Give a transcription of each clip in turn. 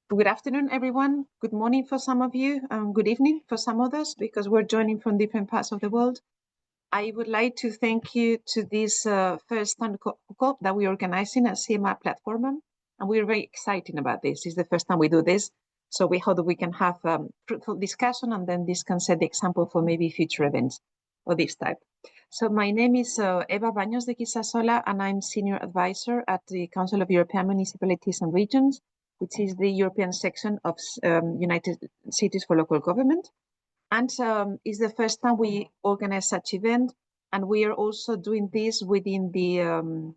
Good afternoon, everyone. Good morning for some of you, good evening for some others, because we're joining from different parts of the world. I would like to thank you to this first time COP that we're organizing at CEMR and PLATFORMA, and we're very excited about this. It's the first time we do this, so we hope that we can have fruitful discussion, and then this can set the example for maybe future events of this type. So my name is Eva Baños de Quisasola, and I'm Senior Advisor at the Council of European Municipalities and Regions, which is the European section of United Cities for Local Government. And it's the first time we organize such event. And we are also doing this within the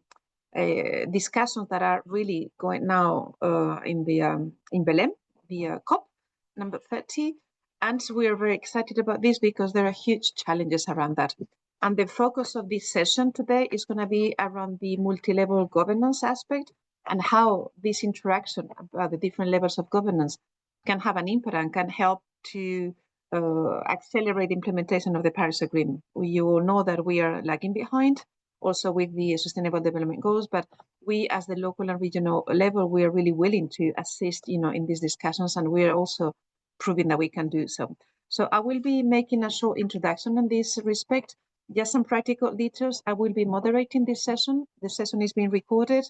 discussions that are really going now in Belém, the COP number 30. And we are very excited about this because there are huge challenges around that. And the focus of this session today is going to be around the multi-level governance aspect and how this interaction about the different levels of governance can have an impact and can help to accelerate the implementation of the Paris Agreement. You all know that we are lagging behind also with the Sustainable Development Goals, but we as the local and regional level, we are really willing to assist, in these discussions, and we are also proving that we can do so. So I will be making a short introduction in this respect. Just some practical details. I will be moderating this session. The session is being recorded.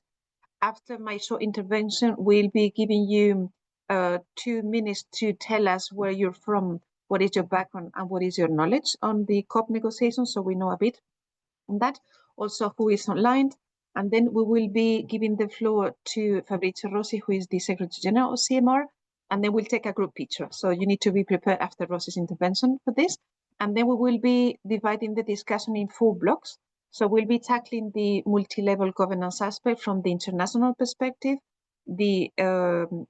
After my short intervention, we'll be giving you 2 minutes to tell us where you're from, what is your background, and what is your knowledge on the COP negotiations, so we know a bit on that. Also, who is online. And then we will be giving the floor to Fabrizio Rossi, who is the Secretary General of CMR, and then we'll take a group picture. So you need to be prepared after Rossi's intervention for this. And then we will be dividing the discussion in 4 blocks. So we'll be tackling the multi-level governance aspect from the international perspective, the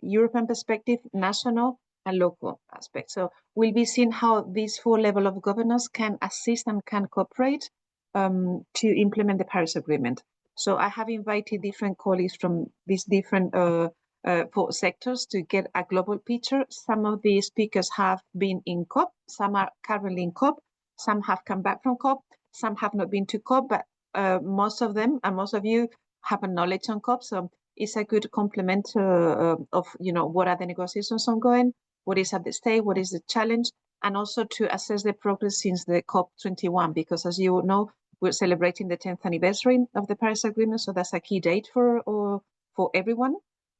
European perspective, national and local aspect. So we'll be seeing how these 4 levels of governance can assist and can cooperate to implement the Paris Agreement. So I have invited different colleagues from these different 4 sectors to get a global picture. Some of the speakers have been in COP, some are currently in COP, some have come back from COP, some have not been to COP, but most of them and most of you have a knowledge on COP. So it's a good complement of, what are the negotiations ongoing, what is at the stake, what is the challenge, and also to assess the progress since the COP21, because as you know, we're celebrating the 10th anniversary of the Paris Agreement. So that's a key date for everyone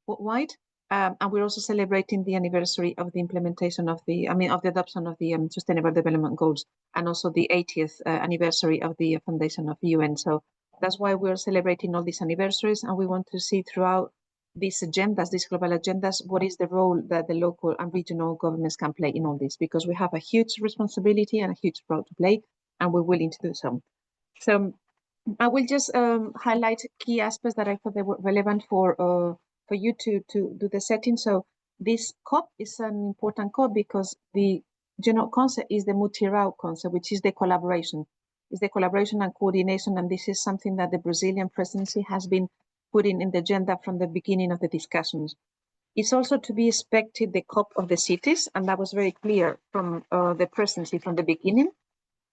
worldwide. And we're also celebrating the anniversary of the implementation of the adoption of the Sustainable Development Goals, and also the 80th anniversary of the foundation of the UN. So that's why we're celebrating all these anniversaries, and we want to see throughout these agendas, these global agendas, what is the role that the local and regional governments can play in all this, because we have a huge responsibility and a huge role to play, and we're willing to do so. So I will just highlight key aspects that I thought they were relevant for you to do the setting. So this COP is an important COP because the general concept is the multi-route concept, which is the collaboration. It's the collaboration and coordination, and this is something that the Brazilian presidency has been putting in the agenda from the beginning of the discussions. It's also to be expected the COP of the cities, and that was very clear from the presidency from the beginning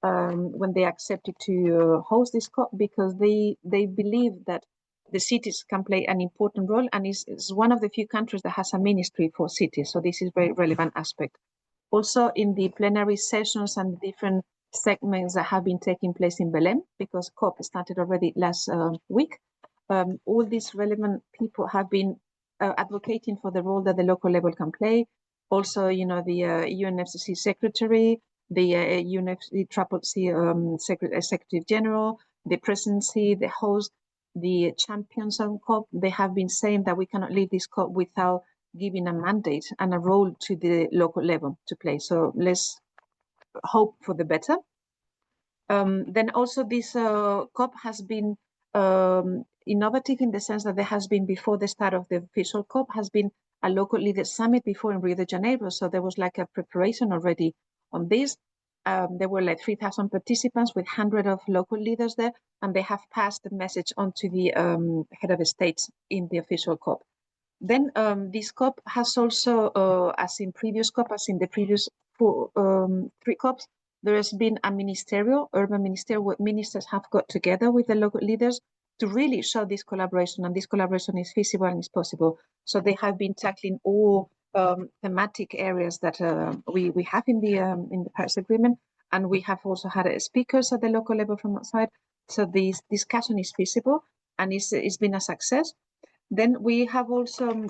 when they accepted to host this COP, because they believe that the cities can play an important role, and is one of the few countries that has a ministry for cities. So this is a very relevant aspect. Also in the plenary sessions and different segments that have been taking place in Belém, because COP started already last week, all these relevant people have been advocating for the role that the local level can play. Also, the UNFCCC secretary, the UNFCCC Secretary General, the presidency, the host, the champions on COP, they have been saying that we cannot leave this COP without giving a mandate and a role to the local level to play. So let's hope for the better. Then also this COP has been innovative in the sense that there has been, before the start of the official COP, has been a local leaders summit before in Rio de Janeiro. So there was like a preparation already on this. There were like 3,000 participants with 100 of local leaders there, and they have passed the message on to the head of the states in the official COP. Then this COP has also, as in previous COP, as in the previous 3 COPs, there has been a urban ministerial, where ministers have got together with the local leaders to really show this collaboration, and this collaboration is feasible and is possible. So they have been tackling all thematic areas that we have in the Paris Agreement, and we have also had speakers at the local level from outside. So this discussion is feasible and it's been a success. Then we have also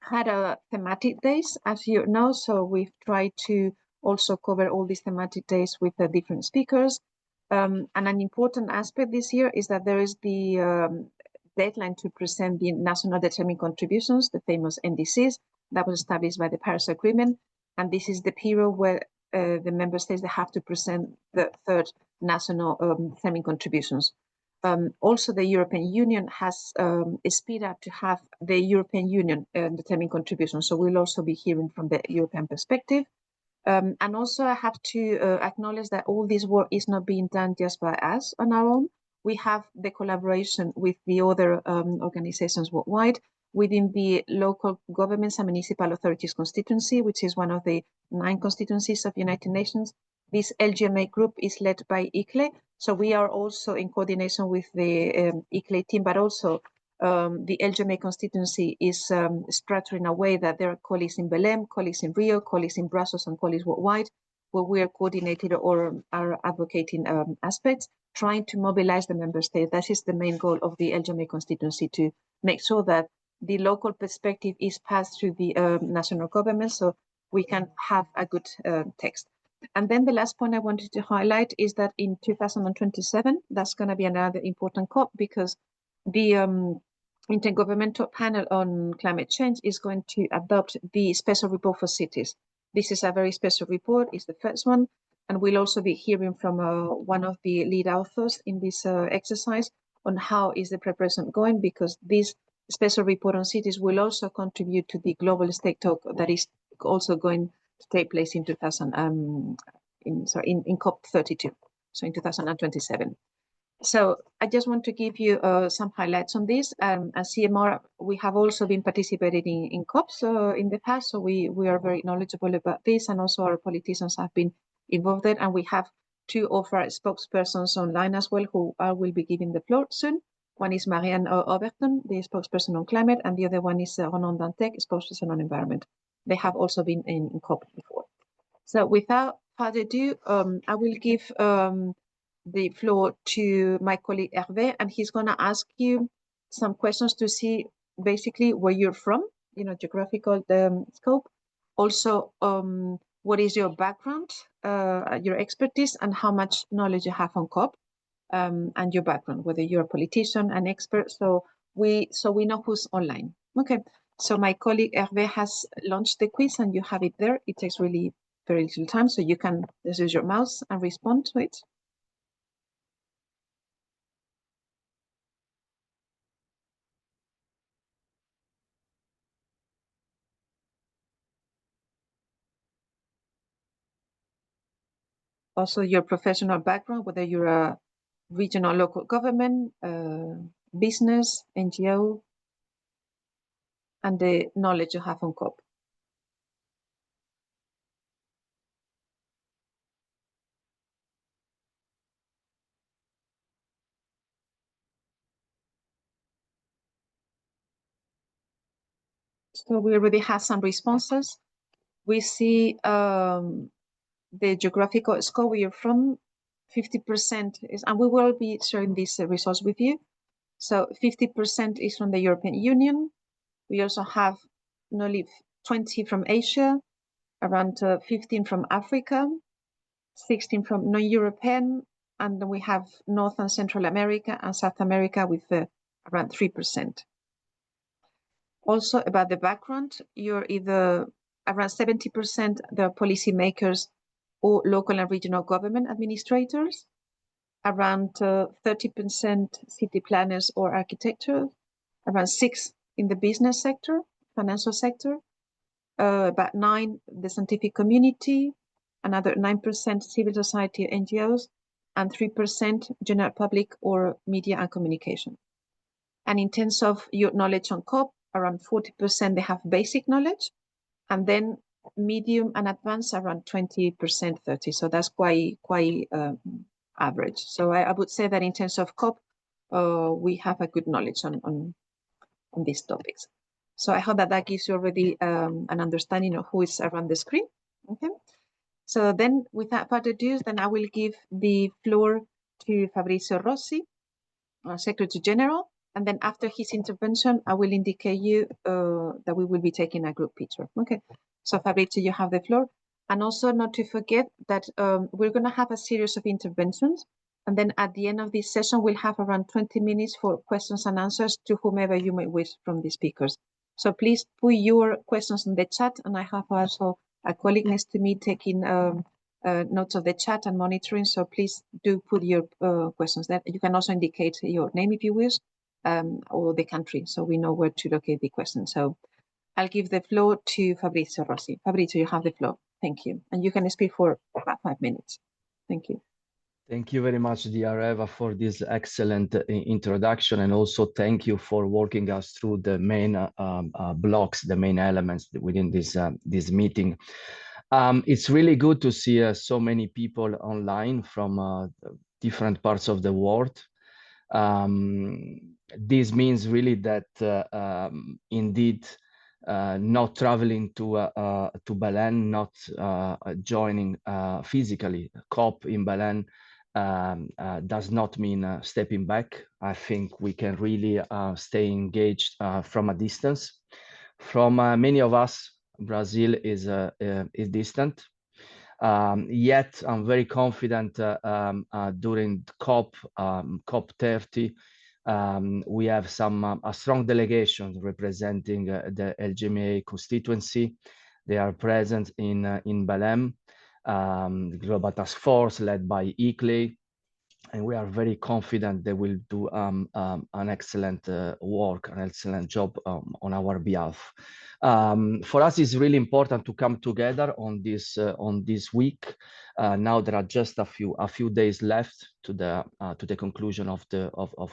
had a thematic days, as you know. So we've tried to also cover all these thematic days with different speakers. And an important aspect this year is that there is the deadline to present the national determined contributions, the famous NDCs, that was established by the Paris Agreement. And this is the period where the member states they have to present the third national determined contributions. Also, the European Union has speed up to have the European Union determined contributions. So we'll also be hearing from the European perspective. And also I have to acknowledge that all this work is not being done just by us on our own. We have the collaboration with the other organizations worldwide within the local governments and municipal authorities constituency, which is one of the 9 constituencies of United Nations. This LGMA group is led by ICLE. So we are also in coordination with the ICLE team, but also the LGMA constituency is structured in a way that there are colleagues in Belém, colleagues in Rio, colleagues in Brussels, and colleagues worldwide, where we are coordinated or are advocating aspects, trying to mobilize the member states. That is the main goal of the LGMA constituency, to make sure that the local perspective is passed through the national government, so we can have a good text. And then the last point I wanted to highlight is that in 2027, that's going to be another important COP, because the Intergovernmental Panel on Climate Change is going to adopt the special report for cities. This is a very special report, it's the first one, and we'll also be hearing from one of the lead authors in this exercise on how is the preparation going, because this special report on cities will also contribute to the global state talk that is also going to take place in COP32, so in 2027. So I just want to give you some highlights on this. As CMR, we have also been participating in COPs in the past, so we are very knowledgeable about this, and also our politicians have been involved in, and we have 2 of our spokespersons online as well, who I will be giving the floor soon. One is Marianne Oberton, the spokesperson on climate, and the other one is Ronan Dantec, spokesperson on environment. They have also been in COP before. So without further ado, I will give the floor to my colleague Hervé, and he's going to ask you some questions to see basically where you're from, geographical scope. Also, what is your background, your expertise, and how much knowledge you have on COP, and your background, whether you're a politician, an expert, so we know who's online. Okay, so my colleague Hervé has launched the quiz, and you have it there. It takes really very little time, so you can just use your mouse and respond to it. Also your professional background, whether you're a regional local government, business, NGO, and the knowledge you have on COP. So we already have some responses. We see the geographical scope where you're from, 50% is, and we will be sharing these results with you. So 50% is from the European Union. We also have nearly 20 from Asia, around 15 from Africa, 16 from non-European, and then we have North and Central America and South America with around 3%. Also about the background, you're either around 70% the policymakers or local and regional government administrators, around 30% city planners or architecture, around 6% in the business sector, financial sector, about 9% the scientific community, another 9% civil society NGOs, and 3% general public or media and communication. And in terms of your knowledge on COP, around 40% they have basic knowledge, and then medium and advanced around 20%, 30%. So that's quite average. So I would say that in terms of COP, we have a good knowledge on these topics. So I hope that that gives you already an understanding of who is around the screen. Okay. So then, without further ado, then I will give the floor to Fabrizio Rossi, Secretary General, and then after his intervention, I will indicate you that we will be taking a group picture. Okay. So Fabrizio, you have the floor. And also not to forget that we're going to have a series of interventions. And then at the end of this session, we'll have around 20 minutes for questions and answers to whomever you may wish from the speakers. So please put your questions in the chat. And I have also a colleague next to me taking notes of the chat and monitoring. So please do put your questions there. You can also indicate your name if you wish, or the country, so we know where to locate the question. So I'll give the floor to Fabrizio Rossi. Fabrizio, you have the floor. Thank you. And you can speak for about 5 minutes. Thank you. Thank you very much, dear Eva, for this excellent introduction, and also thank you for walking us through the main blocks, the main elements within this meeting. It's really good to see so many people online from different parts of the world. This means really that indeed not traveling to Belen, not joining physically COP in Belen does not mean stepping back. I think we can really stay engaged from a distance. From many of us, Brazil is distant. Yet I'm very confident during COP30 we have a strong delegation representing the LGMA constituency. They are present in Belém, the Global Task Force led by ICLEI, and we are very confident they will do an excellent work, an excellent job on our behalf. For us, it's really important to come together on this week. Now there are just a few days left to the conclusion of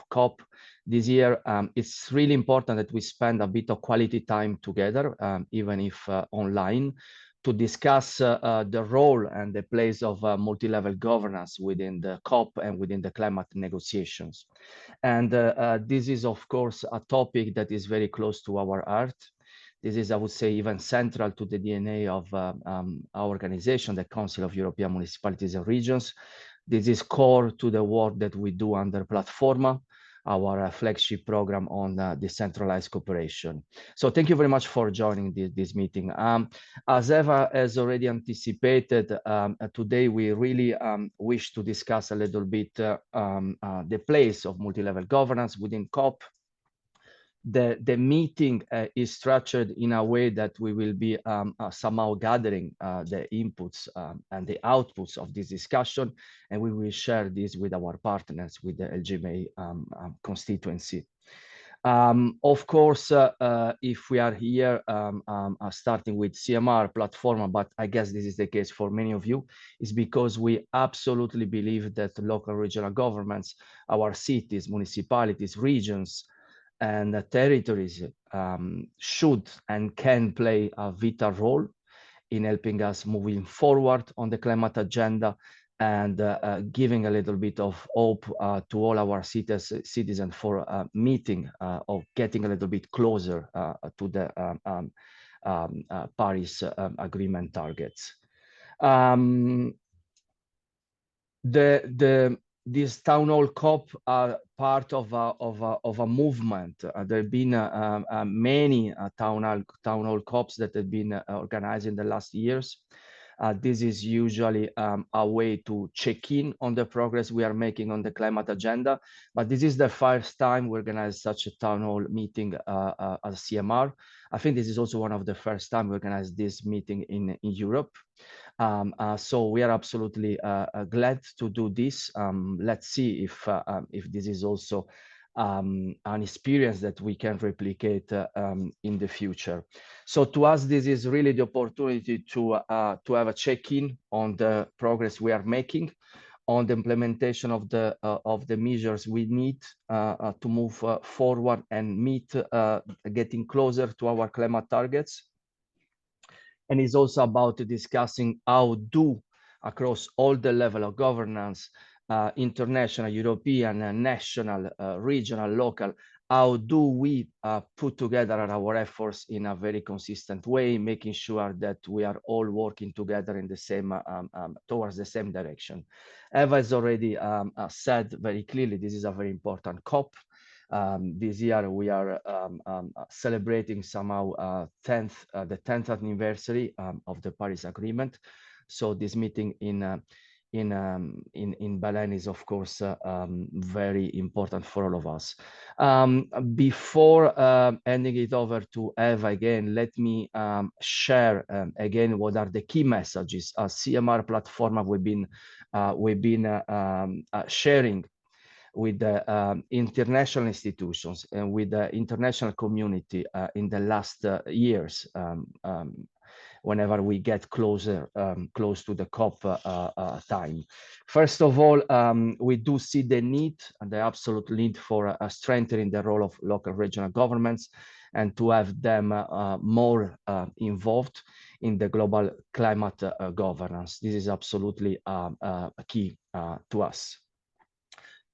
COP this year. It's really important that we spend a bit of quality time together, even if online, to discuss the role and the place of multi-level governance within the COP and within the climate negotiations. And this is, of course, a topic that is very close to our heart. This is, I would say, even central to the DNA of our organization, the Council of European Municipalities and Regions. This is core to the work that we do under PLATFORMA, our flagship program on decentralized cooperation. So thank you very much for joining this meeting. As Eva has already anticipated, today we really wish to discuss a little bit the place of multi-level governance within COP. The meeting is structured in a way that we will be somehow gathering the inputs and the outputs of this discussion, and we will share this with our partners, with the LGMA constituency. Of course, if we are here starting with CMR PLATFORMA, but I guess this is the case for many of you, is because we absolutely believe that local regional governments, our cities, municipalities, regions, and territories should and can play a vital role in helping us moving forward on the climate agenda and giving a little bit of hope to all our citizens for meeting or getting a little bit closer to the Paris Agreement targets. This town hall COP are part of a movement. There have been many town hall COPs that have been organized in the last years. This is usually a way to check in on the progress we are making on the climate agenda. But this is the first time we organize such a town hall meeting as CMR. I think this is also one of the first time we organize this meeting in Europe. So we are absolutely glad to do this. Let's see if this is also an experience that we can replicate in the future. So to us, this is really the opportunity to have a check-in on the progress we are making, on the implementation of the measures we need to move forward and meet getting closer to our climate targets. And it's also about discussing how do, across all the level of governance, international, European, national, regional, local, how do we put together our efforts in a very consistent way, making sure that we are all working together in the same towards the same direction. Eva has already said very clearly, this is a very important COP. This year we are celebrating somehow the 10th anniversary of the Paris Agreement. So this meeting in Belen is, of course, very important for all of us. Before handing it over to Eva again, let me share again what are the key messages. CMR PLATFORMA we've been sharing with the international institutions and with the international community in the last years, whenever we get close to the COP time. First of all, we do see the need, and the absolute need for strengthening the role of local regional governments and to have them more involved in the global climate governance. This is absolutely key to us.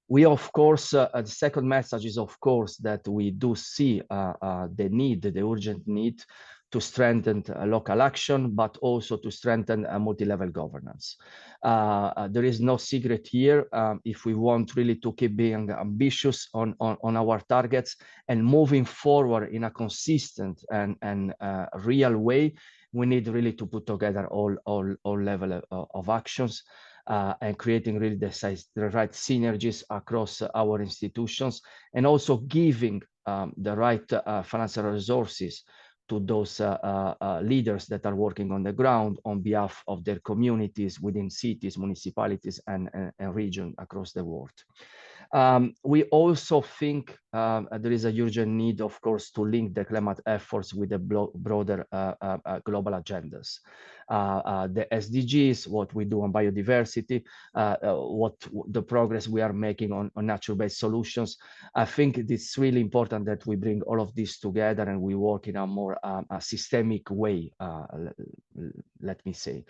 We, of course, the second message is, of course, that we do see the urgent need to strengthen local action, but also to strengthen multi-level governance. There is no secret here. If we want really to keep being ambitious on our targets and moving forward in a consistent and real way, we need really to put together all level of actions. And creating really the right synergies across our institutions, and also giving the right financial resources to those leaders that are working on the ground on behalf of their communities within cities, municipalities, and regions across the world. We also think there is a urgent need, of course, to link the climate efforts with the broader global agendas. The SDGs, what we do on biodiversity, what the progress we are making on natural-based solutions. I think it's really important that we bring all of this together and we work in a more systemic way, let me say.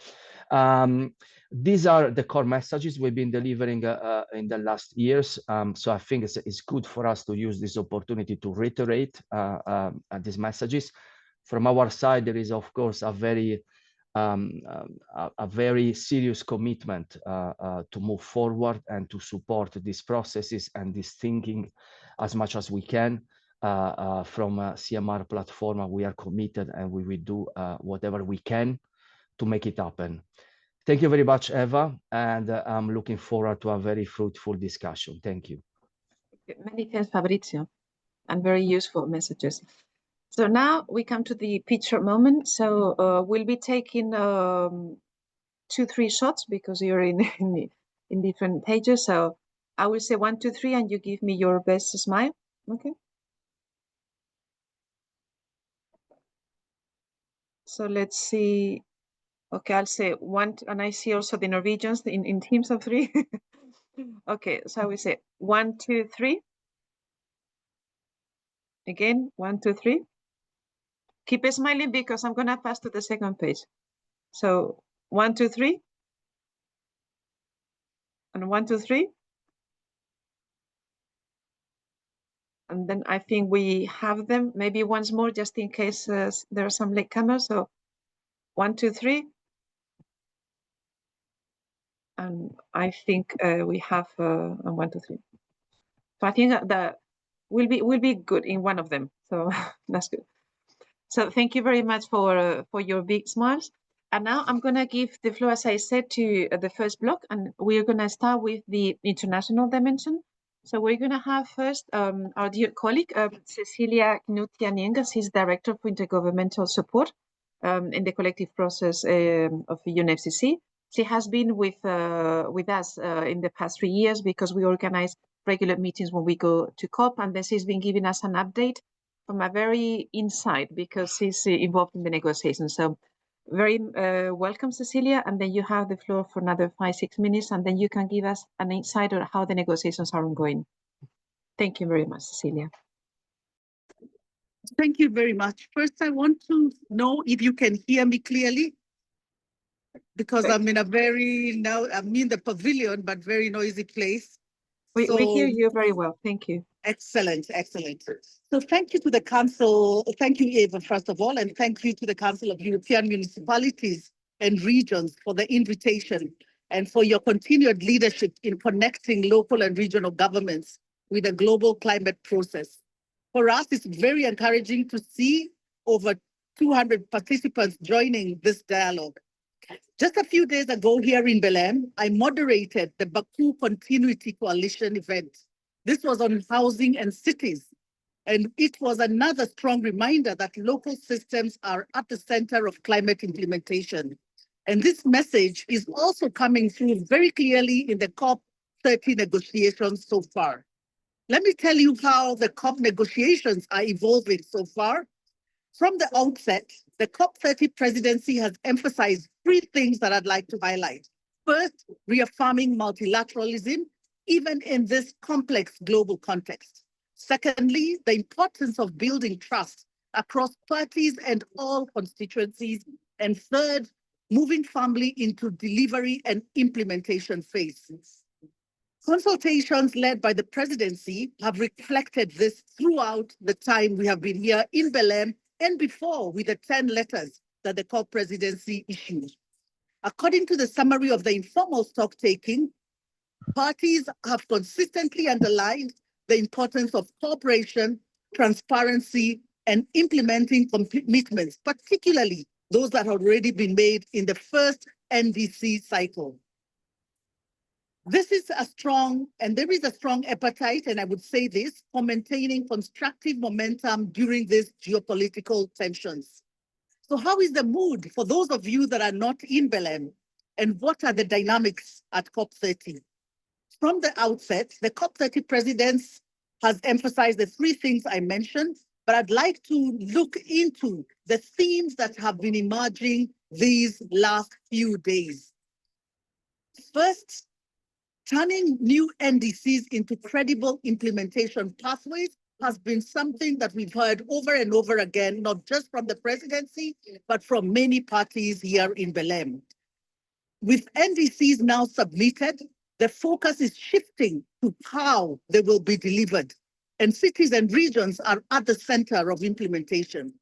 These are the core messages we've been delivering in the last years. So I think it's good for us to use this opportunity to reiterate these messages. From our side, there is, of course, a very serious commitment to move forward and to support these processes and this thinking as much as we can. From CMR PLATFORMA, we are committed and we will do whatever we can to make it happen. Thank you very much, Eva, and I'm looking forward to a very fruitful discussion. Thank you. Many thanks, Fabrizio, and very useful messages. So now we come to the picture moment. So we'll be taking 2-3 shots because you're in different pages. So I will say 1, 2, 3, and you give me your best smile. Okay. So let's see. Okay, I'll say 1, and I see also the Norwegians in teams of 3. Okay, so I will say 1, 2, 3. Again, 1, 2, 3. Keep smiling because I'm gonna pass to the second page. So 1, 2, 3. And 1, 2, 3. And then I think we have them maybe once more, just in case there are some latecomers. So 1, 2, 3. And I think we have 1, 2, 3. So I think that will be good in one of them. So that's good. So thank you very much for your big smiles. And now I'm going to give the floor, as I said, to the first block, and we're going to start with the international dimension. So we're going to have first our dear colleague, Cecilia Knut-Janingas. She's Director for Intergovernmental Support in the collective process of UNFCCC. She has been with us in the past 3 years because we organize regular meetings when we go to COP, and then she's been giving us an update from a very inside because she's involved in the negotiations. So very welcome, Cecilia, and then you have the floor for another 5-6 minutes, and then you can give us an insight on how the negotiations are ongoing. Thank you very much, Cecilia. Thank you very much. First, I want to know if you can hear me clearly, because I'm in a I'm in the pavilion, but very noisy place. We hear you very well. Thank you. Excellent, excellent. So thank you to the Council, thank you, Eva, first of all, and thank you to the Council of European Municipalities and Regions for the invitation and for your continued leadership in connecting local and regional governments with the global climate process. For us, it's very encouraging to see over 200 participants joining this dialogue. Just a few days ago here in Belém, I moderated the Baku Continuity Coalition event. This was on housing and cities, and it was another strong reminder that local systems are at the center of climate implementation. And this message is also coming through very clearly in the COP30 negotiations so far. Let me tell you how the COP negotiations are evolving so far. From the outset, the COP30 presidency has emphasized three things that I'd like to highlight. First, reaffirming multilateralism, even in this complex global context. Secondly, the importance of building trust across parties and all constituencies. And third, moving firmly into delivery and implementation phases. Consultations led by the presidency have reflected this throughout the time we have been here in Belém and before with the 10 letters that the COP presidency issued. According to the summary of the informal stock-taking, parties have consistently underlined the importance of cooperation, transparency, and implementing commitments, particularly those that have already been made in the first NDC cycle. This is a strong, and there is a strong appetite, and I would say this, for maintaining constructive momentum during these geopolitical tensions. So how is the mood for those of you that are not in Belém? And what are the dynamics at COP30? From the outset, the COP30 presidents has emphasized the three things I mentioned, but I'd like to look into the themes that have been emerging these last few days. First, turning new NDCs into credible implementation pathways has been something that we've heard over and over again, not just from the presidency, but from many parties here in Belém. With NDCs now submitted, the focus is shifting to how they will be delivered, and cities and regions are at the center of implementation.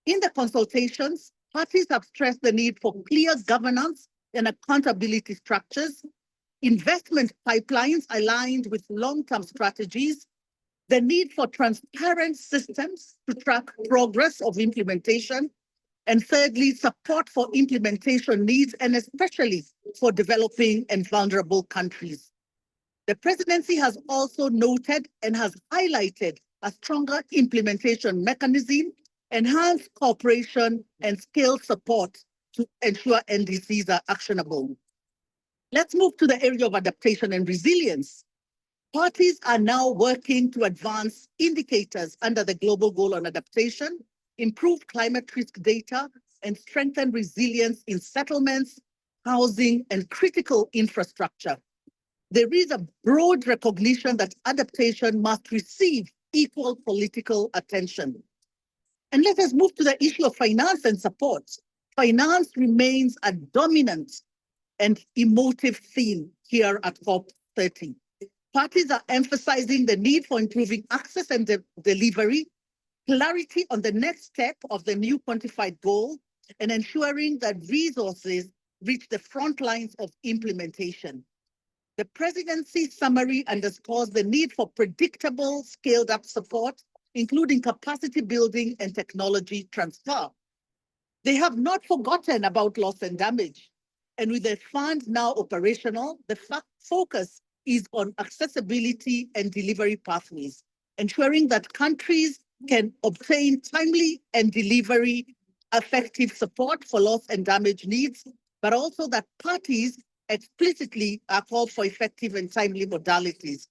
In the consultations, parties have stressed the need for clear governance and accountability structures, investment pipelines aligned with long-term strategies, the need for transparent systems to track progress of implementation, and thirdly, support for implementation needs, and especially for developing and vulnerable countries. The presidency has also noted and has highlighted a stronger implementation mechanism, enhanced cooperation, and scaled support to ensure NDCs are actionable. Let's move to the area of adaptation and resilience. Parties are now working to advance indicators under the Global Goal on Adaptation, improve climate risk data, and strengthen resilience in settlements, housing, and critical infrastructure. There is a broad recognition that adaptation must receive equal political attention. And let us move to the issue of finance and support. Finance remains a dominant and emotive theme here at COP30. Parties are emphasizing the need for improving access and delivery, clarity on the next step of the new quantified goal, and ensuring that resources reach the front lines of implementation. The presidency summary underscores the need for predictable, scaled-up support, including capacity building and technology transfer. They have not forgotten about loss and damage. And with the fund now operational, the focus is on accessibility and delivery pathways, ensuring that countries can obtain timely and delivery effective support for loss and damage needs, but also that parties explicitly are called for effective and timely modalities.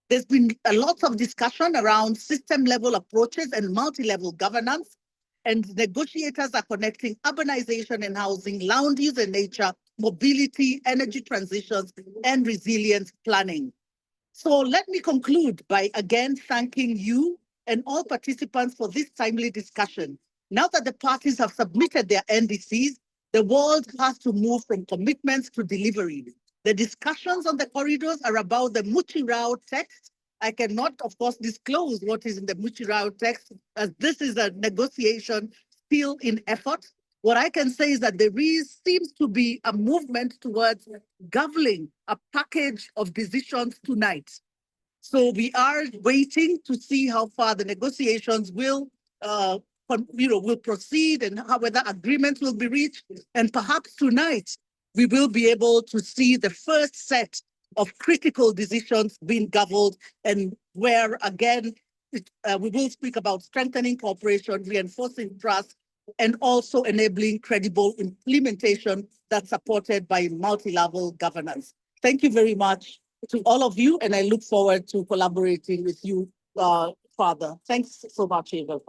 There's been a lot of discussion around system-level approaches and multi-level governance, and negotiators are connecting urbanization and housing, land use and nature, mobility, energy transitions, and resilience planning. So let me conclude by again thanking you and all participants for this timely discussion. Now that the parties have submitted their NDCs, the world has to move from commitments to delivery. The discussions on the corridors are about the Muchirao text I cannot, of course, disclose what is in the Muchirao text, as this is a negotiation still in effort. What I can say is that there seems to be a movement towards governing a package of decisions tonight. So we are waiting to see how far the negotiations will proceed and whether agreements will be reached. And perhaps tonight we will be able to see the first set of critical decisions being governed, and where again we will speak about strengthening cooperation, reinforcing trust, and also enabling credible implementation that's supported by multi-level governance. Thank you very much to all of you, and I look forward to collaborating with you further. Thanks so much, Eva.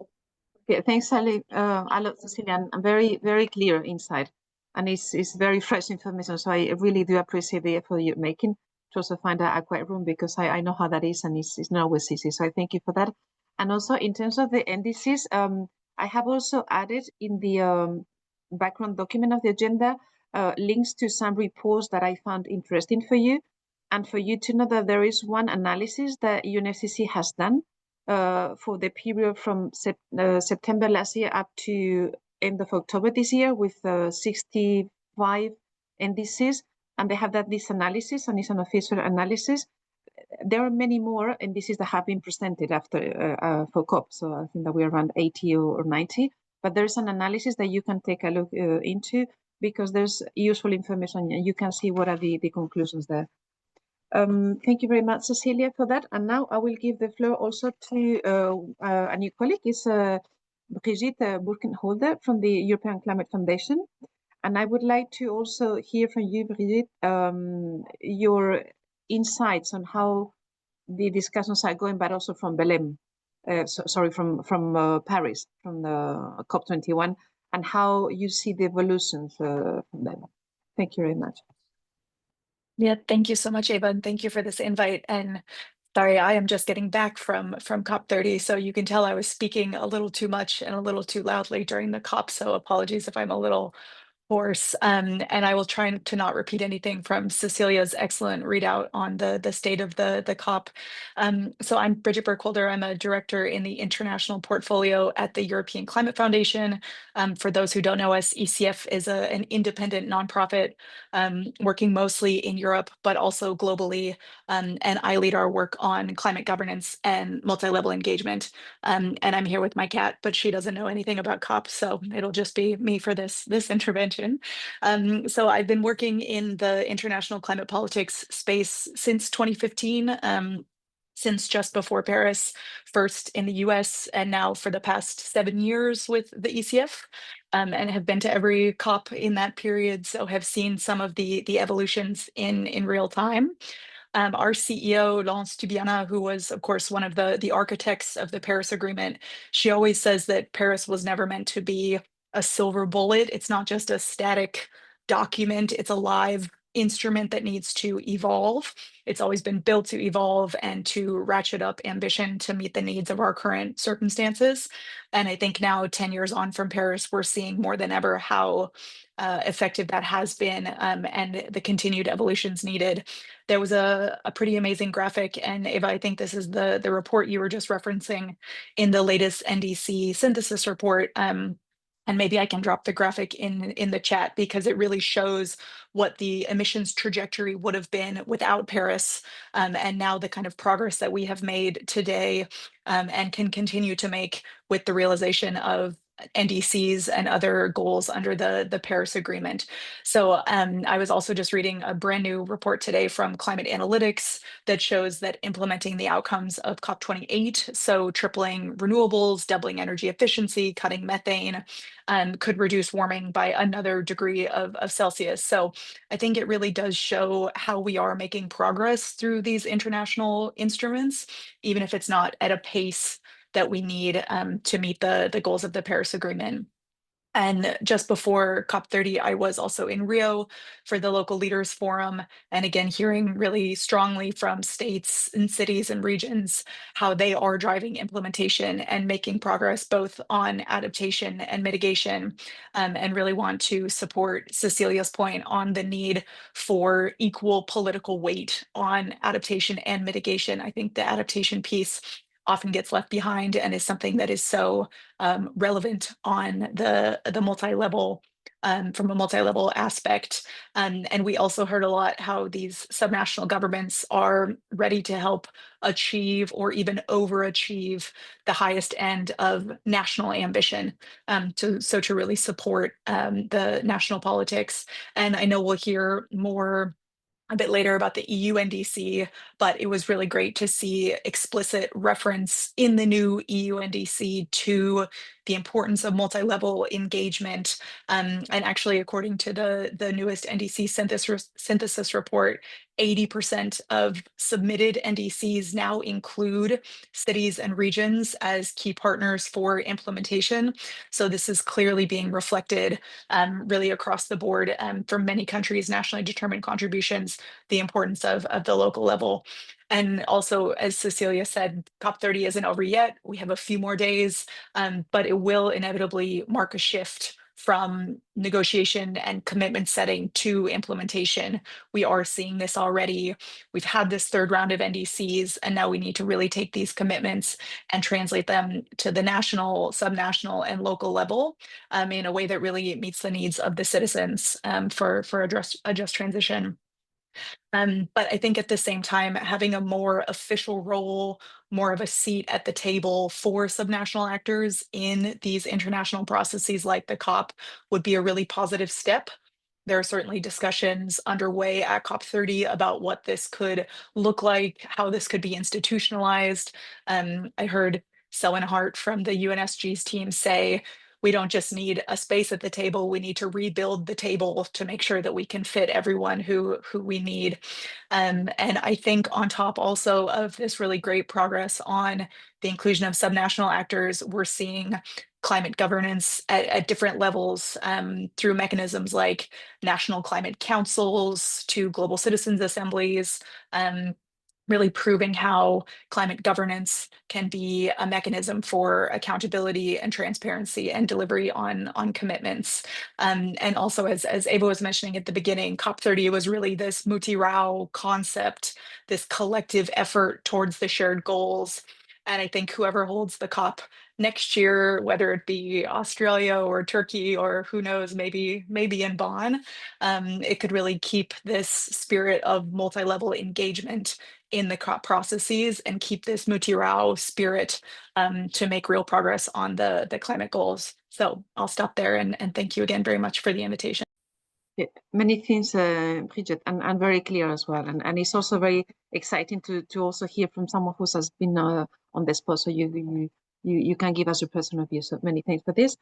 Okay, thanks, Ali. A lot, Cecilia. I'm very, very clear inside, and it's very fresh information. So I really do appreciate the effort you're making to also find a quiet room, because I know how that is, and it's not always easy. So I thank you for that. And also in terms of the NDCs, I have also added in the background document of the agenda links to some reports that I found interesting for you, and for you to know that there is one analysis that UNFCCC has done for the period from September last year up to end of October this year, with 65 NDCs, and they have that this analysis, and it's an official analysis. There are many more NDCs that have been presented after for COP, so I think that we're around 80 or 90, but there's an analysis that you can take a look into, because there's useful information and you can see what are the conclusions there. Thank you very much, Cecilia, for that. And now I will give the floor also to a new colleague, is Brigitte Burkenholder from the European Climate Foundation. And I would like to also hear from you, Brigitte, your insights on how the discussions are going, but also from Belém, from Paris, from the COP21, and how you see the evolutions from them. Thank you very much. Yeah, thank you so much, Eva, and thank you for this invite. And sorry, I am just getting back from COP30, so you can tell I was speaking a little too much and a little too loudly during the COP, so apologies if I'm a little hoarse. And I will try to not repeat anything from Cecilia's excellent readout on the state of the COP. So I'm Brigitte Burkholder. I'm a director in the international portfolio at the European Climate Foundation. For those who don't know us, ECF is an independent nonprofit working mostly in Europe, but also globally. And I lead our work on climate governance and multi-level engagement. And I'm here with my cat, but she doesn't know anything about COP, so it'll just be me for this intervention. So I've been working in the international climate politics space since 2015, since just before Paris, first in the US, and now for the past 7 years with the ECF, and have been to every COP in that period, so have seen some of the evolutions in real time. Our CEO, Laurence Tubiana, who was, of course, one of the architects of the Paris Agreement, she always says that Paris was never meant to be a silver bullet. It's not just a static document, it's a live instrument that needs to evolve. It's always been built to evolve and to ratchet up ambition to meet the needs of our current circumstances. And I think now, 10 years on from Paris, we're seeing more than ever how effective that has been, and the continued evolutions needed. There was a pretty amazing graphic, and Eva, I think this is the report you were just referencing in the latest NDC synthesis report. And maybe I can drop the graphic in the chat, because it really shows what the emissions trajectory would have been without Paris, and now the kind of progress that we have made today, and can continue to make with the realization of NDCs and other goals under the Paris Agreement. So I was also just reading a brand new report today from Climate Analytics that shows that implementing the outcomes of COP28, so tripling renewables, doubling energy efficiency, cutting methane, could reduce warming by another degree of Celsius. So I think it really does show how we are making progress through these international instruments, even if it's not at a pace that we need to meet the goals of the Paris Agreement. And just before COP30, I was also in Rio for the Local Leaders Forum. And again, hearing really strongly from states and cities and regions how they are driving implementation and making progress both on adaptation and mitigation, and really want to support Cecilia's point on the need for equal political weight on adaptation and mitigation. I think the adaptation piece often gets left behind and is something that is so relevant on the multi-level, from a multi-level aspect. And we also heard a lot how these subnational governments are ready to help achieve or even overachieve the highest end of national ambition, so to really support the national politics. And I know we'll hear more a bit later about the EU NDC, but it was really great to see explicit reference in the new EU NDC to the importance of multi-level engagement. And actually, according to the newest NDC synthesis report, 80% of submitted NDCs now include cities and regions as key partners for implementation. So this is clearly being reflected really across the board for many countries' nationally determined contributions, the importance of the local level. And also, as Cecilia said, COP30 isn't over yet. We have a few more days, but it will inevitably mark a shift from negotiation and commitment setting to implementation. We are seeing this already. We've had this third round of NDCs, and now we need to really take these commitments and translate them to the national, subnational, and local level in a way that really meets the needs of the citizens for a just transition. But I think at the same time, having a more official role, more of a seat at the table for subnational actors in these international processes like the COP would be a really positive step. There are certainly discussions underway at COP30 about what this could look like, how this could be institutionalized. I heard Selwyn Hart from the UNSG's team say, we don't just need a space at the table, we need to rebuild the table to make sure that we can fit everyone who we need. And I think on top also of this really great progress on the inclusion of subnational actors, we're seeing climate governance at different levels through mechanisms like national climate councils to global citizens assemblies, really proving how climate governance can be a mechanism for accountability and transparency and delivery on commitments. And also, as Eva was mentioning at the beginning, COP30 was really this Muti Rao concept, this collective effort towards the shared goals. And I think whoever holds the COP next year, whether it be Australia or Turkey or who knows, maybe in Bonn, it could really keep this spirit of multi-level engagement in the COP processes and keep this Muti Rao spirit to make real progress on the climate goals. So I'll stop there and thank you again very much for the invitation. Yeah, many things, Bridget, and very clear as well. And it's also very exciting to also hear from someone who has been on the spot. So you can give us your personal view. So many thanks for this.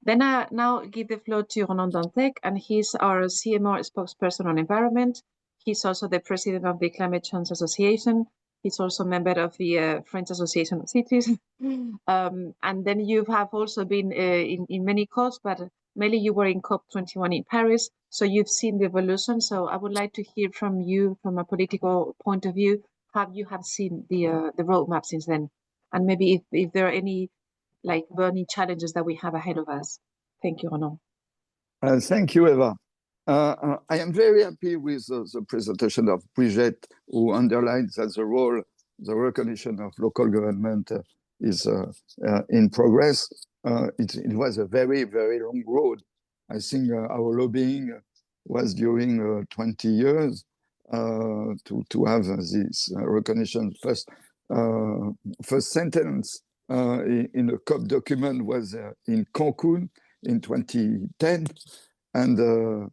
Then I now give the floor to Ronan Dantec, and he's our CMR spokesperson on environment. He's also the president of the Climate Change Association. He's also a member of the French Association of Cities. And then you have also been in many COPs, but mainly you were in COP21 in Paris. So you've seen the evolution. So I would like to hear from you from a political point of view, how you have seen the roadmap since then. And maybe if there are any like burning challenges that we have ahead of us. Thank you, Ronan. Thank you, Eva. I am very happy with the presentation of Bridget, who underlines that the recognition of local government is in progress. It was a very, very long road. I think our lobbying was during 20 years to have this recognition. First sentence in the COP document was in Cancun in 2010. And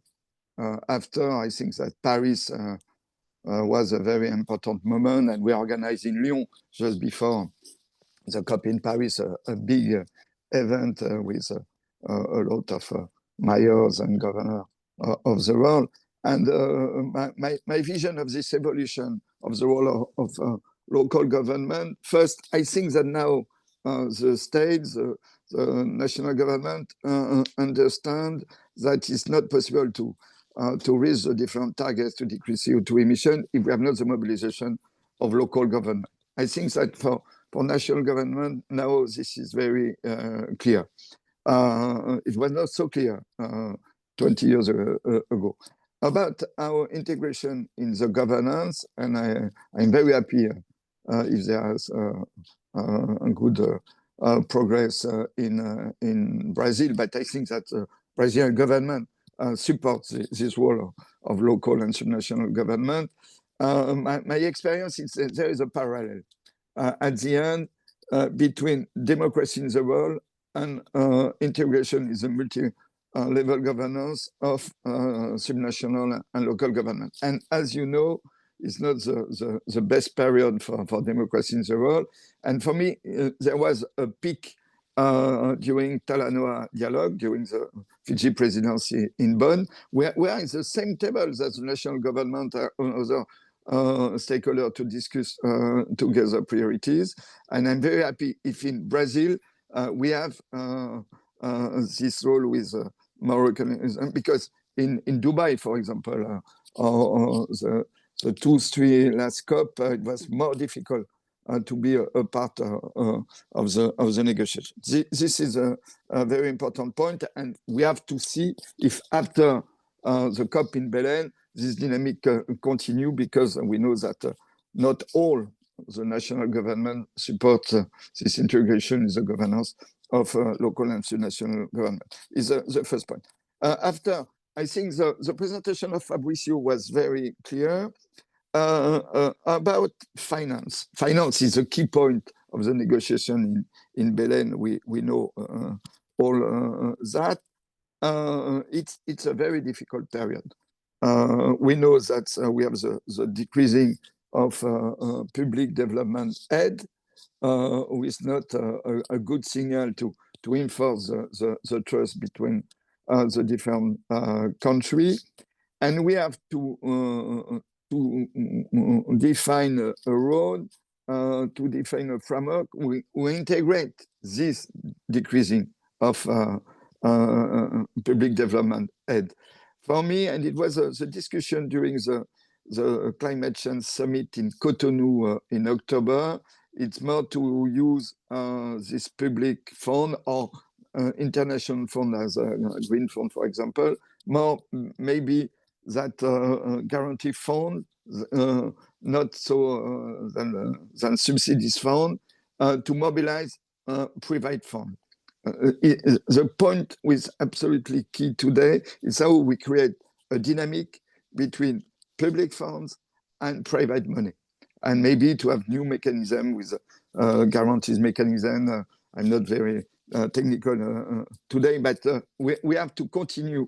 after, I think that Paris was a very important moment, and we organized in Lyon just before the COP in Paris a big event with a lot of mayors and governors of the world. And my vision of this evolution of the role of local government, first, I think that now the states, the national government understand that it's not possible to reach the different targets to decrease CO2 emission if we have not the mobilization of local government. I think that for national government, now this is very clear. It was not so clear 20 years ago. About our integration in the governance, and I'm very happy if there's a good progress in Brazil, but I think that Brazilian government supports this role of local and subnational government. My experience is that there is a parallel at the end between democracy in the world and integration is a multi-level governance of subnational and local government. And as you know, it's not the best period for democracy in the world. And for me, there was a peak during Talanoa dialogue, during the Fiji presidency in Bonn, where in the same table as the national government and other stakeholders to discuss together priorities. And I'm very happy if in Brazil, we have this role with Moroccan, because in Dubai, for example, the 2-3 last COP, it was more difficult to be a part of the negotiation. This is a very important point, and we have to see if after the COP in Belém, this dynamic continue, because we know that not all the national government support this integration in the governance of local and subnational government. Is the first point. After, I think the presentation of Fabricio was very clear about finance. Finance is a key point of the negotiation in Belém. We know all that. It's a very difficult period. We know that we have the decreasing of public development aid, with not a good signal to enforce the trust between the different countries. And we have to define a road, to define a framework. We integrate this decreasing of public development aid. For me, and it was the discussion during the Climate Change Summit in Cotonou in October, it's more to use this public fund or international fund as a green fund, for example, more maybe that guarantee fund, not so than subsidies fund, to mobilize private fund. The point is absolutely key today is how we create a dynamic between public funds and private money, and maybe to have new mechanism with guarantees mechanism. I'm not very technical today, but we have to continue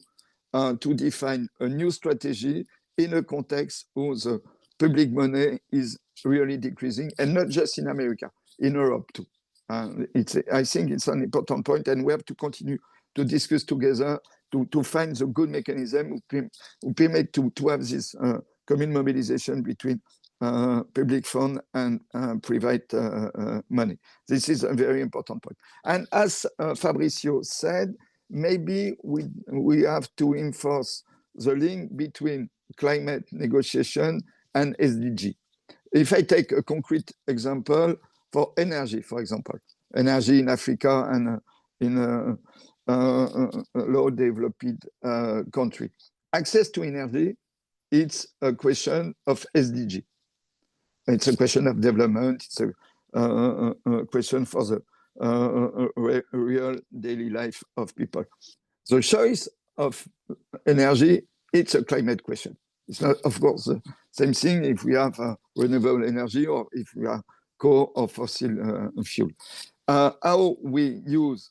to define a new strategy in a context where the public money is really decreasing, and not just in America, in Europe too. I think it's an important point, and we have to continue to discuss together to find the good mechanism who permit to have this common mobilization between public fund and private money. This is a very important point. And as Fabricio said, maybe we have to enforce the link between climate negotiation and SDG. If I take a concrete example for energy, for example, energy in Africa and in a low developed country. Access to energy, it's a question of SDG. It's a question of development. It's a question for the real daily life of people. The choice of energy, it's a climate question. It's not, of course, the same thing if we have renewable energy or if we are coal or fossil fuel. How we use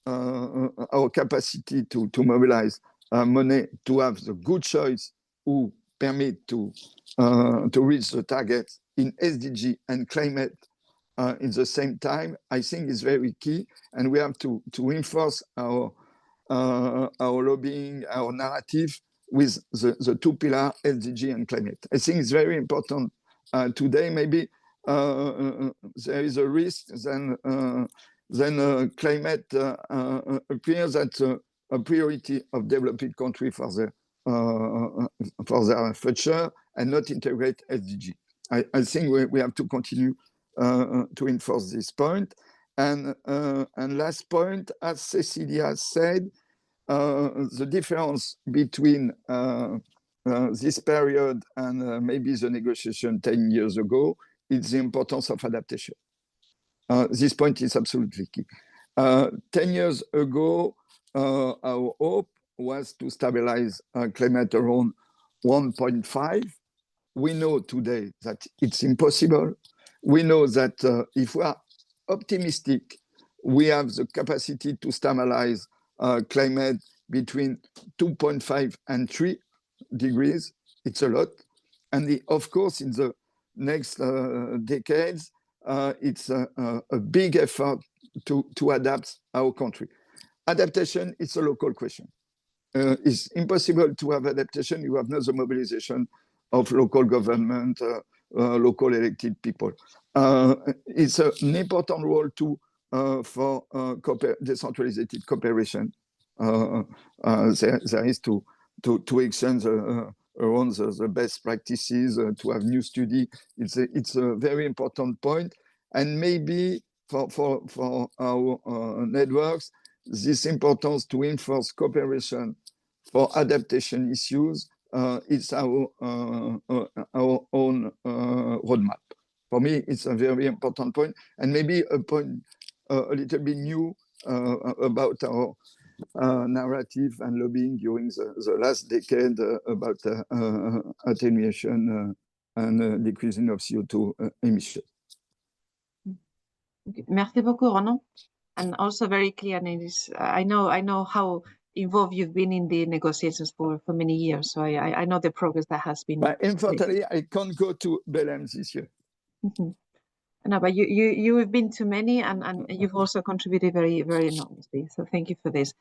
our capacity to mobilize money to have the good choice who permit to reach the targets in SDG and climate in the same time, I think is very key, and we have to enforce our lobbying, our narrative with the two pillars, SDG and climate. I think it's very important today. Maybe there is a risk then then climate appears as a priority of developing countries for their future and not integrate SDG. I think we have to continue to enforce this point. And last point, as Cecilia said, the difference between this period and maybe the negotiation 10 years ago is the importance of adaptation. This point is absolutely key. 10 years ago, our hope was to stabilize climate around 1.5. We know today that it's impossible. We know that if we are optimistic, we have the capacity to stabilize climate between 2.5 and 3 degrees. It's a lot. And of course, in the next decades, it's a big effort to adapt our country. Adaptation is a local question. It's impossible to have adaptation. You have no mobilization of local government, local elected people. It's an important role too for decentralized cooperation. There is to exchange around the best practices, to have new study. It's a very important point. And maybe for our networks, this importance to enforce cooperation for adaptation issues is our own roadmap. For me, it's a very important point, and maybe a point a little bit new about our narrative and lobbying during the last decade about attenuation and decreasing of CO2 emissions. Merci beaucoup, Ronan. And also very clear, I know how involved you've been in the negotiations for many years. So I know the progress that has been. But unfortunately, I can't go to Belém this year. Mm-hmm. No, but you have been to many, and you've also contributed very, very enormously. So thank you for this.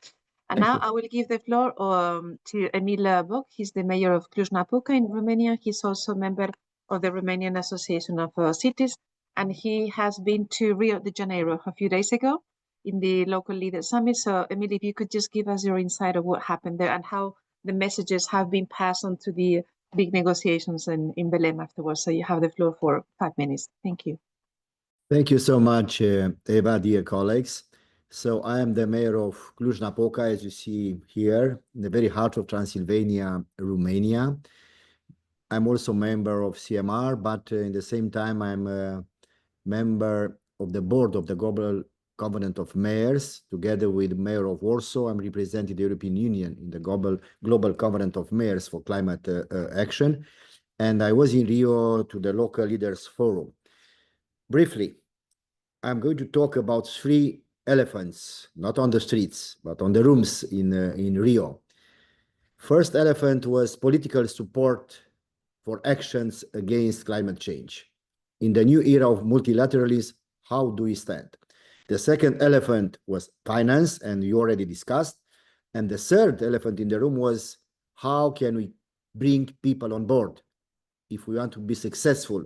And now I will give the floor to Emil Boc. He's the mayor of Cluj-Napoca in Romania. He's also a member of the Romanian Association of Cities, and he has been to Rio de Janeiro a few days ago in the local leader summit. So Emil, if you could just give us your insight of what happened there and how the messages have been passed on to the big negotiations in Belém afterwards. So you have the floor for 5 minutes. Thank you. Thank you so much, Eva, dear colleagues. So I am the mayor of Cluj-Napoca, as you see here, in the very heart of Transylvania, Romania. I'm also a member of CMR, but in the same time, I'm a member of the board of the Global Covenant of Mayors. Together with the mayor of Warsaw, I'm representing the European Union in the Global Covenant of Mayors for Climate Action. And I was in Rio to the local leaders forum. Briefly, I'm going to talk about 3 elephants, not on the streets, but on the rooms in Rio. First elephant was political support for actions against climate change. In the new era of multilateralism, how do we stand? The second elephant was finance, and you already discussed. And the third elephant in the room was how can we bring people on board if we want to be successful.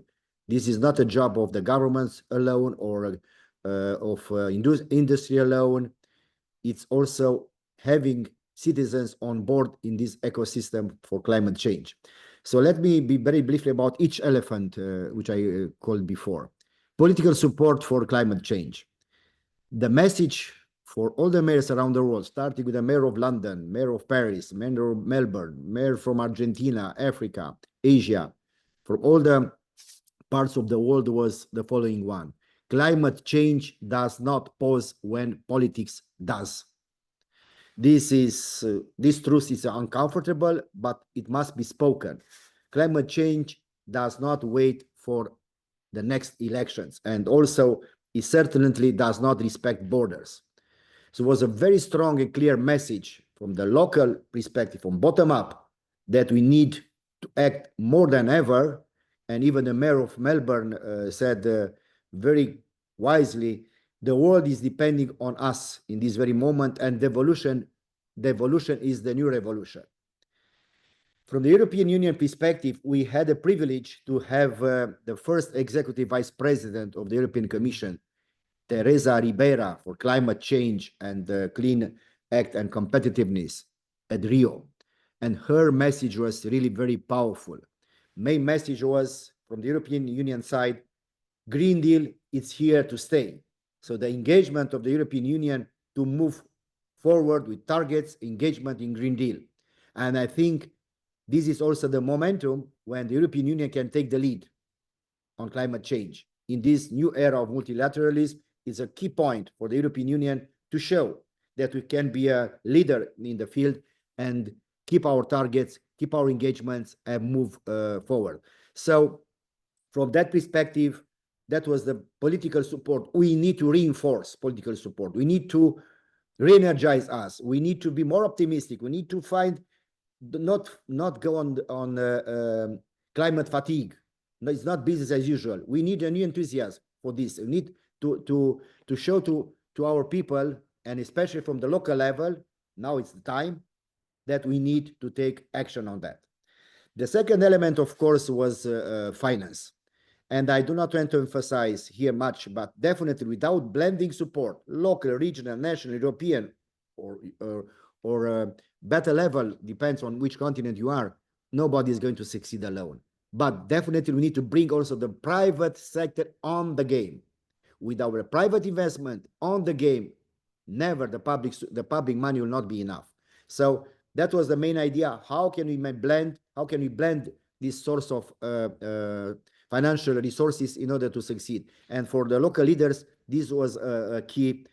This is not a job of the governments alone or of industry alone. It's also having citizens on board in this ecosystem for climate change. So let me be very briefly about each elephant, which I called before. Political support for climate change. The message for all the mayors around the world, starting with the mayor of London, mayor of Paris, mayor of Melbourne, mayor from Argentina, Africa, Asia, for all the parts of the world, was the following one. Climate change does not pause when politics does. This truth is uncomfortable, but it must be spoken. Climate change does not wait for the next elections, and also it certainly does not respect borders. So it was a very strong and clear message from the local perspective, from bottom up, that we need to act more than ever. And even the mayor of Melbourne said very wisely, the world is depending on us in this very moment, and the evolution is the new revolution. From the European Union perspective, we had the privilege to have the first executive vice president of the European Commission Teresa Ribera for climate change and the Clean Act and competitiveness at Rio. And her message was really very powerful. Main message was from the European Union side, Green Deal is here to stay. So the engagement of the European Union to move forward with targets, engagement in Green Deal. And I think this is also the momentum when the European Union can take the lead on climate change. In this new era of multilateralism, it's a key point for the European Union to show that we can be a leader in the field and keep our targets, keep our engagements, and move forward. So from that perspective, that was the political support. We need to reinforce political support. We need to re-energize us. We need to be more optimistic. We need to find, not go on climate fatigue. No, it's not business as usual. We need a new enthusiasm for this. We need to show to our people, and especially from the local level, now it's the time that we need to take action on that. The second element, of course, was finance. And I do not want to emphasize here much, but definitely without blending support, local, regional, national, European, or better level, depends on which continent you are, nobody is going to succeed alone. But definitely we need to bring also the private sector on the game. With our private investment on the game, never the public money will not be enough. So that was the main idea. How can we blend this source of financial resources in order to succeed? And for the local leaders, this was a key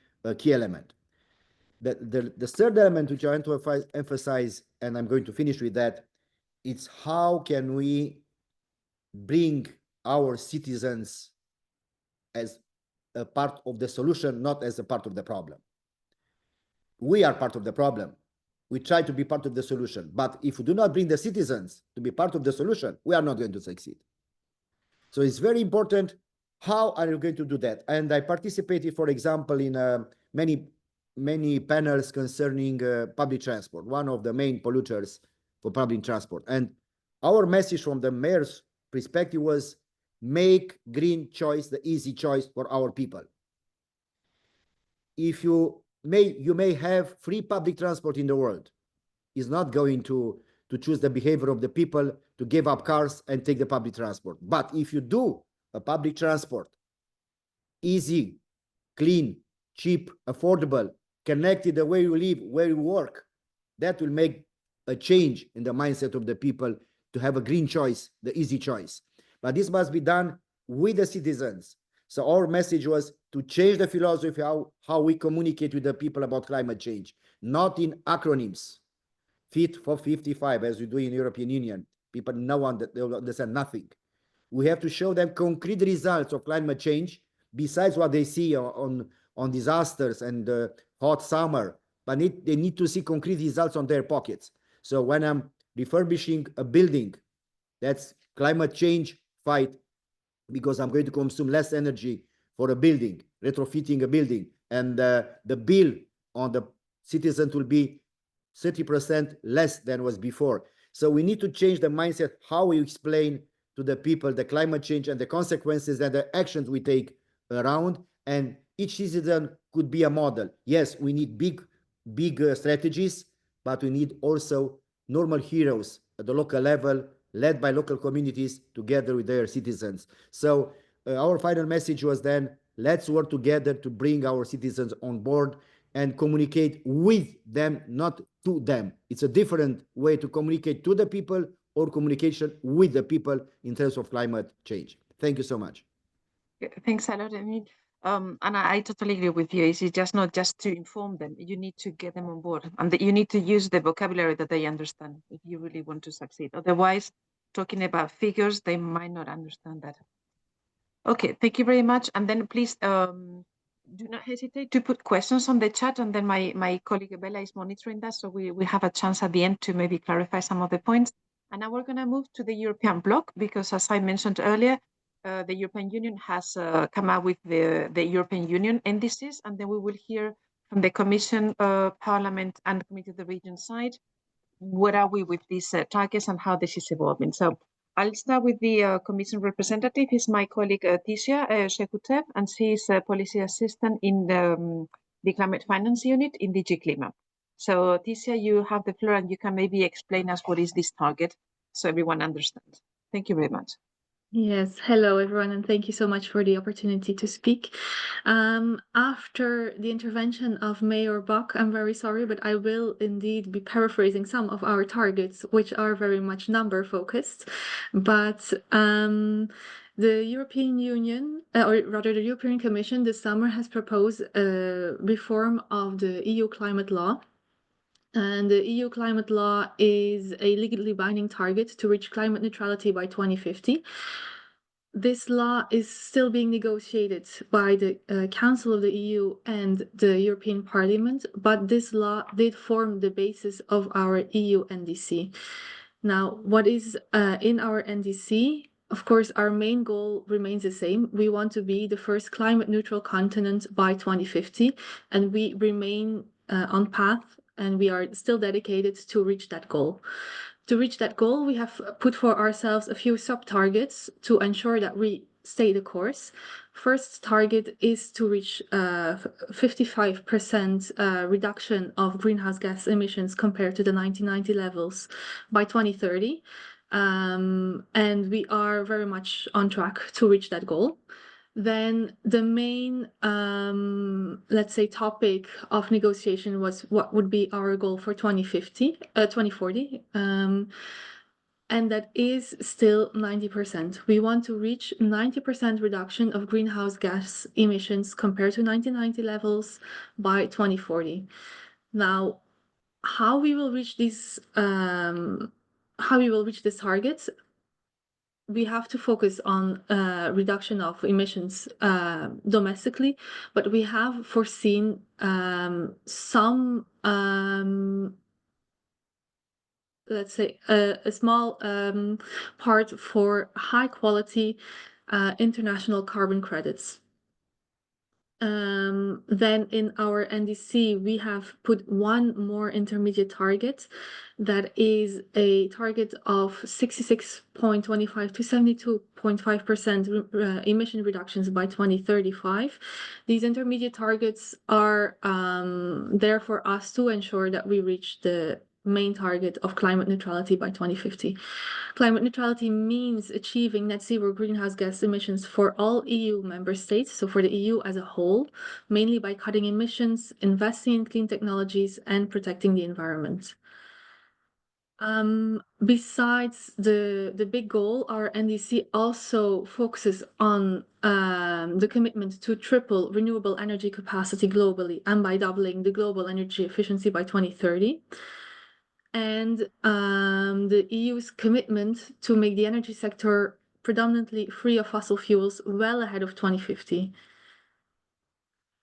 element. The third element which I want to emphasize, and I'm going to finish with that, it's how can we bring our citizens as a part of the solution, not as a part of the problem. We are part of the problem. We try to be part of the solution. But if we do not bring the citizens to be part of the solution, we are not going to succeed. So it's very important. How are you going to do that? And I participated, for example, in many panels concerning public transport, one of the main polluters for public transport. And our message from the mayor's perspective was, make green choice the easy choice for our people. If you may have free public transport in the world, is not going to choose the behavior of the people to give up cars and take the public transport. But if you do a public transport easy, clean, cheap, affordable, connected the way you live, where you work, that will make a change in the mindset of the people to have a green choice, the easy choice. But this must be done with the citizens. So our message was to change the philosophy how we communicate with the people about climate change, not in acronyms. Fit for 55, as we do in European Union. People no one that they will understand nothing. We have to show them concrete results of climate change, besides what they see on disasters and hot summer. But they need to see concrete results on their pockets. So when I'm refurbishing a building, that's climate change fight, because I'm going to consume less energy for a building, retrofitting a building, and the bill on the citizens will be 30% less than was before. So we need to change the mindset, how we explain to the people the climate change and the consequences and the actions we take around, and each citizen could be a model. Yes, we need big strategies, but we need also normal heroes at the local level, led by local communities together with their citizens. So our final message was then, let's work together to bring our citizens on board and communicate with them, not to them. It's a different way to communicate to the people or communication with the people in terms of climate change. Thank you so much. Thanks a lot, Emil. And I totally agree with you. It's just not just to inform them. You need to get them on board, and you need to use the vocabulary that they understand if you really want to succeed. Otherwise, talking about figures, they might not understand that. Okay, thank you very much. And then please do not hesitate to put questions on the chat, and then my colleague Bella is monitoring that, so we have a chance at the end to maybe clarify some of the points. And now we're going to move to the European bloc, because as I mentioned earlier, the European Union has come out with the European Union indices, and then we will hear from the Commission, Parliament, and Committee of the Region side, where are we with these targets and how this is evolving. So I'll start with the Commission representative. He's my colleague Tisha Shekutev, and she is a policy assistant in the Climate Finance Unit in DG Klima. So Tisha, you have the floor, and you can maybe explain us what is this target so everyone understands. Thank you very much. Yes, hello everyone, and thank you so much for the opportunity to speak. After the intervention of Mayor Bach, I'm very sorry, but I will indeed be paraphrasing some of our targets, which are very much number focused. But the European Union, or rather the European Commission, this summer has proposed a reform of the EU climate law. And the EU climate law is a legally binding target to reach climate neutrality by 2050. This law is still being negotiated by the Council of the EU and the European Parliament, but this law did form the basis of our EU NDC. Now, what is in our NDC? Of course, our main goal remains the same. We want to be the first climate neutral continent by 2050, and we remain on path, and we are still dedicated to reach that goal. To reach that goal, we have put for ourselves a few sub-targets to ensure that we stay the course. First target is to reach 55% reduction of greenhouse gas emissions compared to the 1990 levels by 2030. And we are very much on track to reach that goal. Then the main, let's say, topic of negotiation was what would be our goal for 2040. And that is still 90%. We want to reach 90% reduction of greenhouse gas emissions compared to 1990 levels by 2040. Now, how we will reach these targets? We have to focus on reduction of emissions domestically, but we have foreseen some, let's say, a small part for high quality international carbon credits. Then in our NDC, we have put one more intermediate target that is a target of 66.25 to 72.5% emission reductions by 2035. These intermediate targets are there for us to ensure that we reach the main target of climate neutrality by 2050. Climate neutrality means achieving net zero greenhouse gas emissions for all EU member states, so for the EU as a whole, mainly by cutting emissions, investing in clean technologies, and protecting the environment. Besides the big goal, our NDC also focuses on the commitment to triple renewable energy capacity globally and by doubling the global energy efficiency by 2030. And the EU's commitment to make the energy sector predominantly free of fossil fuels well ahead of 2050.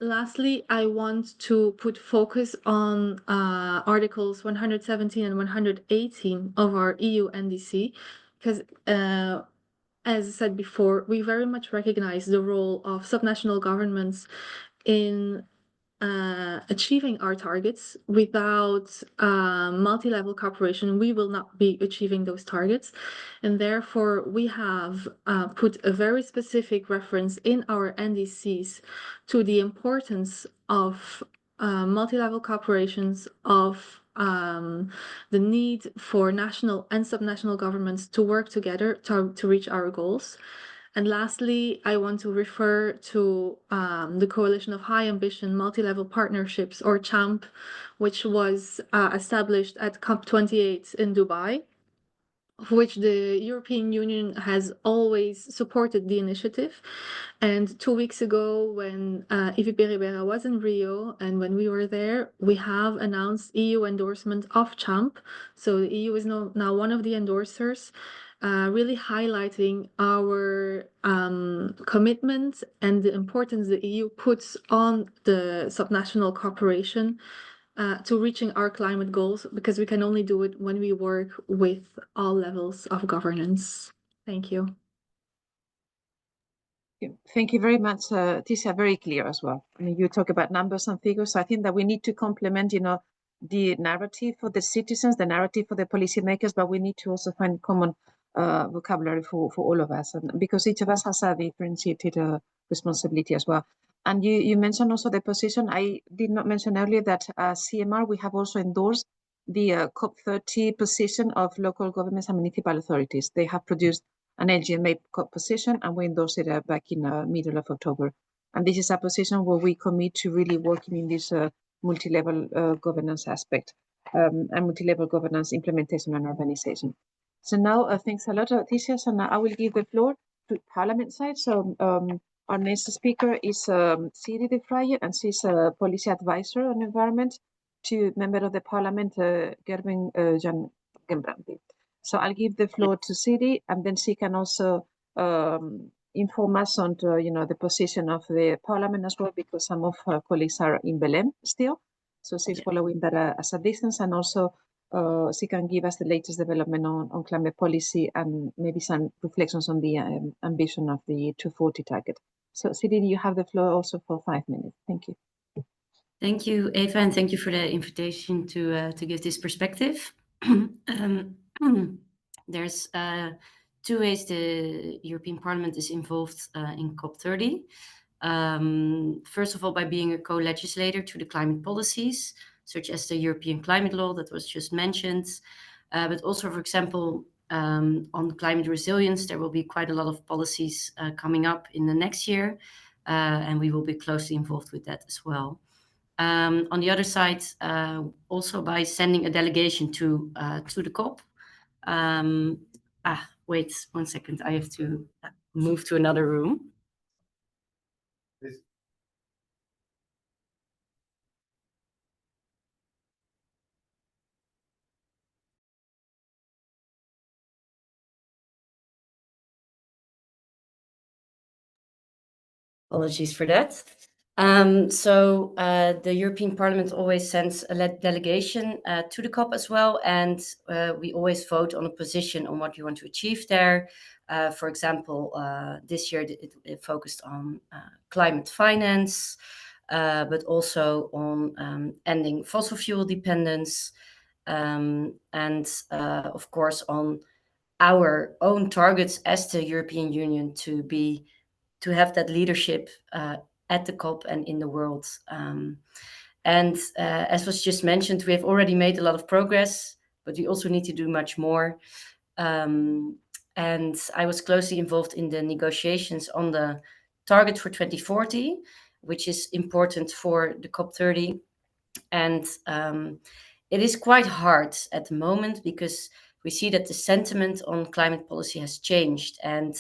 Lastly, I want to put focus on Articles 117 and 118 of our EU NDC, because as I said before, we very much recognize the role of subnational governments in achieving our targets. Without multi-level cooperation, we will not be achieving those targets. And therefore, we have put a very specific reference in our NDCs to the importance of multi-level cooperations, of the need for national and subnational governments to work together to reach our goals. And lastly, I want to refer to the Coalition of High Ambition Multi-Level Partnerships, or CHAMP, which was established at COP28 in Dubai, of which the European Union has always supported the initiative. And 2 weeks ago, when Yves Beribera was in Rio, and when we were there, we have announced EU endorsement of CHAMP. So the EU is now one of the endorsers, really highlighting our commitment and the importance the EU puts on the subnational cooperation to reaching our climate goals, because we can only do it when we work with all levels of governance. Thank you. Thank you very much, Tisha, very clear as well. I mean, you talk about numbers and figures. I think that we need to complement, the narrative for the citizens, the narrative for the policymakers, but we need to also find common vocabulary for all of us, and because each of us has a differentiated responsibility as well. And you mentioned also the position. I did not mention earlier that CMR, we have also endorsed the COP30 position of local governments and municipal authorities. They have produced an LGMA COP position, and we endorsed it back in middle of October. And this is a position where we commit to really working in this multi-level governance aspect and multi-level governance implementation and organization. So now, thanks a lot, Theseus, and I will give the floor to Parliament side. So our next speaker is Siri de Fryer, and she's a policy advisor on environment to member of the Parliament, Gerben Jan Gembrandi. So I'll give the floor to Siri, and then she can also inform us on the position of the Parliament as well, because some of her colleagues are in Belém still. So she's following that as a distance, and also she can give us the latest development on climate policy and maybe some reflections on the ambition of the 240 target. So Siri, you have the floor also for 5 minutes. Thank you. Thank you, Eva, and thank you for the invitation to give this perspective. There's two ways the European Parliament is involved in COP30. First of all, by being a co-legislator to the climate policies, such as the European climate law that was just mentioned, but also, for example, on climate resilience, there will be quite a lot of policies coming up in the next year, and we will be closely involved with that as well. On the other side, also by sending a delegation to the COP. Wait 1 second, I have to move to another room. Apologies for that. The European Parliament always sends a delegation to the COP as well, and we always vote on a position on what you want to achieve there. For example, this year it focused on climate finance, but also on ending fossil fuel dependence, and of course on our own targets as the European Union to have that leadership at the COP and in the world. As was just mentioned, we have already made a lot of progress, but we also need to do much more. And I was closely involved in the negotiations on the target for 2040, which is important for the COP30. And it is quite hard at the moment because we see that the sentiment on climate policy has changed, and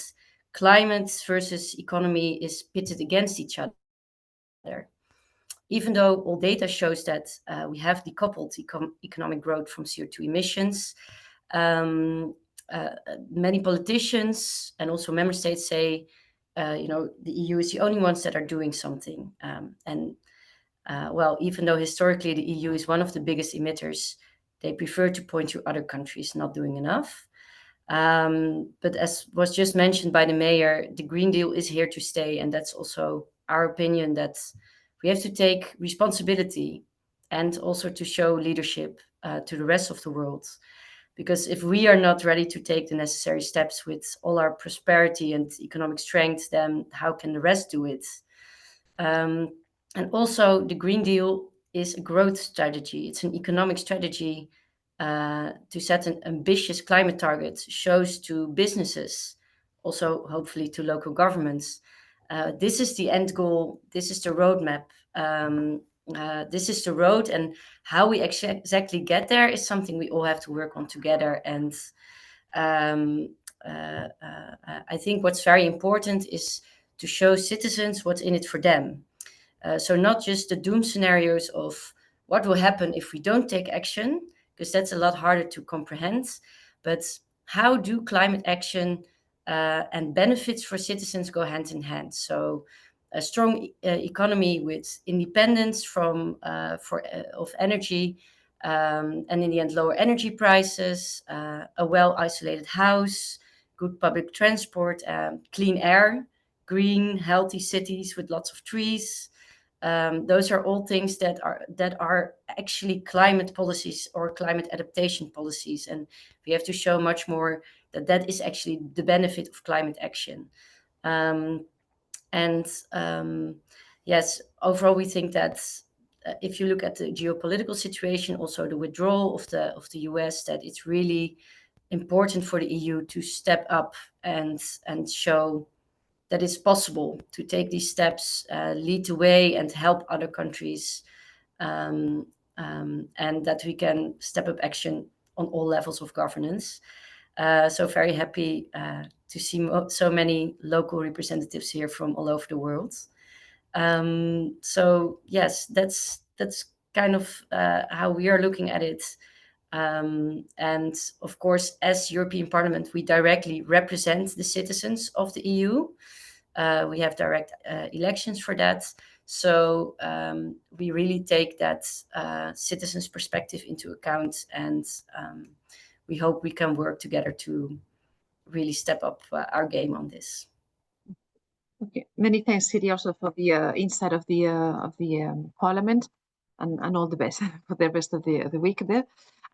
climate versus economy is pitted against each other. Even though all data shows that we have decoupled economic growth from CO2 emissions, many politicians and also member states say, the EU is the only ones that are doing something. Well, even though historically the EU is one of the biggest emitters, they prefer to point to other countries not doing enough. But as was just mentioned by the mayor, the Green Deal is here to stay. And that's also our opinion, that we have to take responsibility and also to show leadership to the rest of the world. Because if we are not ready to take the necessary steps with all our prosperity and economic strength, then how can the rest do it? And also the Green Deal is a growth strategy. It's an economic strategy to set an ambitious climate target, shows to businesses, also hopefully to local governments. This is the end goal. This is the roadmap. This is the road, and how we exactly get there is something we all have to work on together. And I think what's very important is to show citizens what's in it for them. So not just the doom scenarios of what will happen if we don't take action, because that's a lot harder to comprehend, but how do climate action and benefits for citizens go hand in hand? So a strong economy with independence of energy, and in the end lower energy prices, a well-isolated house, good public transport, clean air, green, healthy cities with lots of trees, Those are all things that are actually climate policies or climate adaptation policies, and we have to show much more that is actually the benefit of climate action. Yes, overall, we think that if you look at the geopolitical situation, also the withdrawal of the US, that it's really important for the EU to step up and show that it's possible to take these steps, lead the way, and help other countries, and that we can step up action on all levels of governance. So very happy to see so many local representatives here from all over the world. So yes, that's kind of how we are looking at it. And of course, as European Parliament, we directly represent the citizens of the EU. We have direct elections for that. So we really take that citizens' perspective into account, and we hope we can work together to really step up our game on this. Okay, many thanks, Siri, also for the insight of the Parliament, and all the best for the rest of the week there.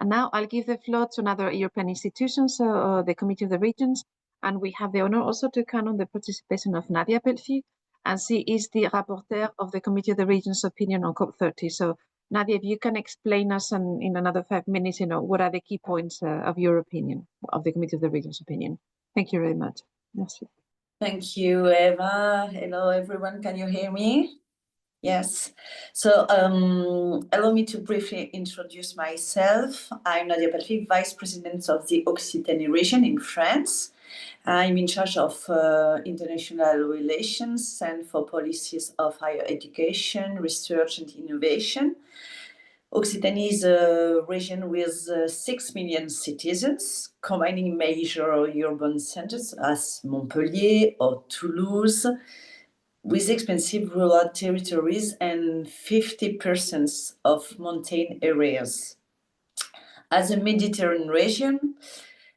And now I'll give the floor to another European institution, so the Committee of the Regions, and we have the honor also to count on the participation of Nadia Pelfi, and she is the rapporteur of the Committee of the Regions opinion on COP30. So Nadia, if you can explain us in another 5 minutes, what are the key points of your opinion, of the Committee of the Regions opinion. Thank you very much. Merci. Thank you, Eva. Hello, everyone. Can you hear me? Yes. So allow me to briefly introduce myself. I'm Nadia Pelfi, Vice President of the Occitanie region in France. I'm in charge of international relations and for policies of higher education, research and innovation. Occitanie is a region with 6 million citizens, combining major urban centers as Montpellier or Toulouse, with expansive rural territories and 50% of mountain areas. As a Mediterranean region,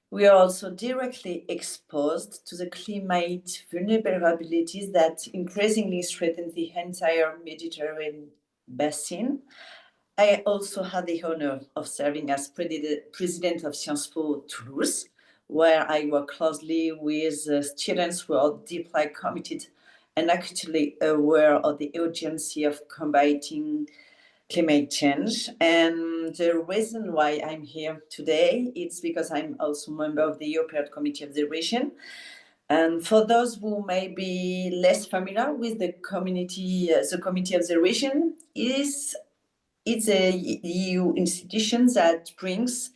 we are also directly exposed to the climate vulnerabilities that increasingly threaten the entire Mediterranean basin. I also had the honor of serving as president of Sciences Po Toulouse, where I work closely with students who are deeply committed and actually aware of the urgency of combating climate change. And the reason why I'm here today is because I'm also a member of the European Committee of the Region. And for those who may be less familiar with the Committee of the Region, it's a EU institution that brings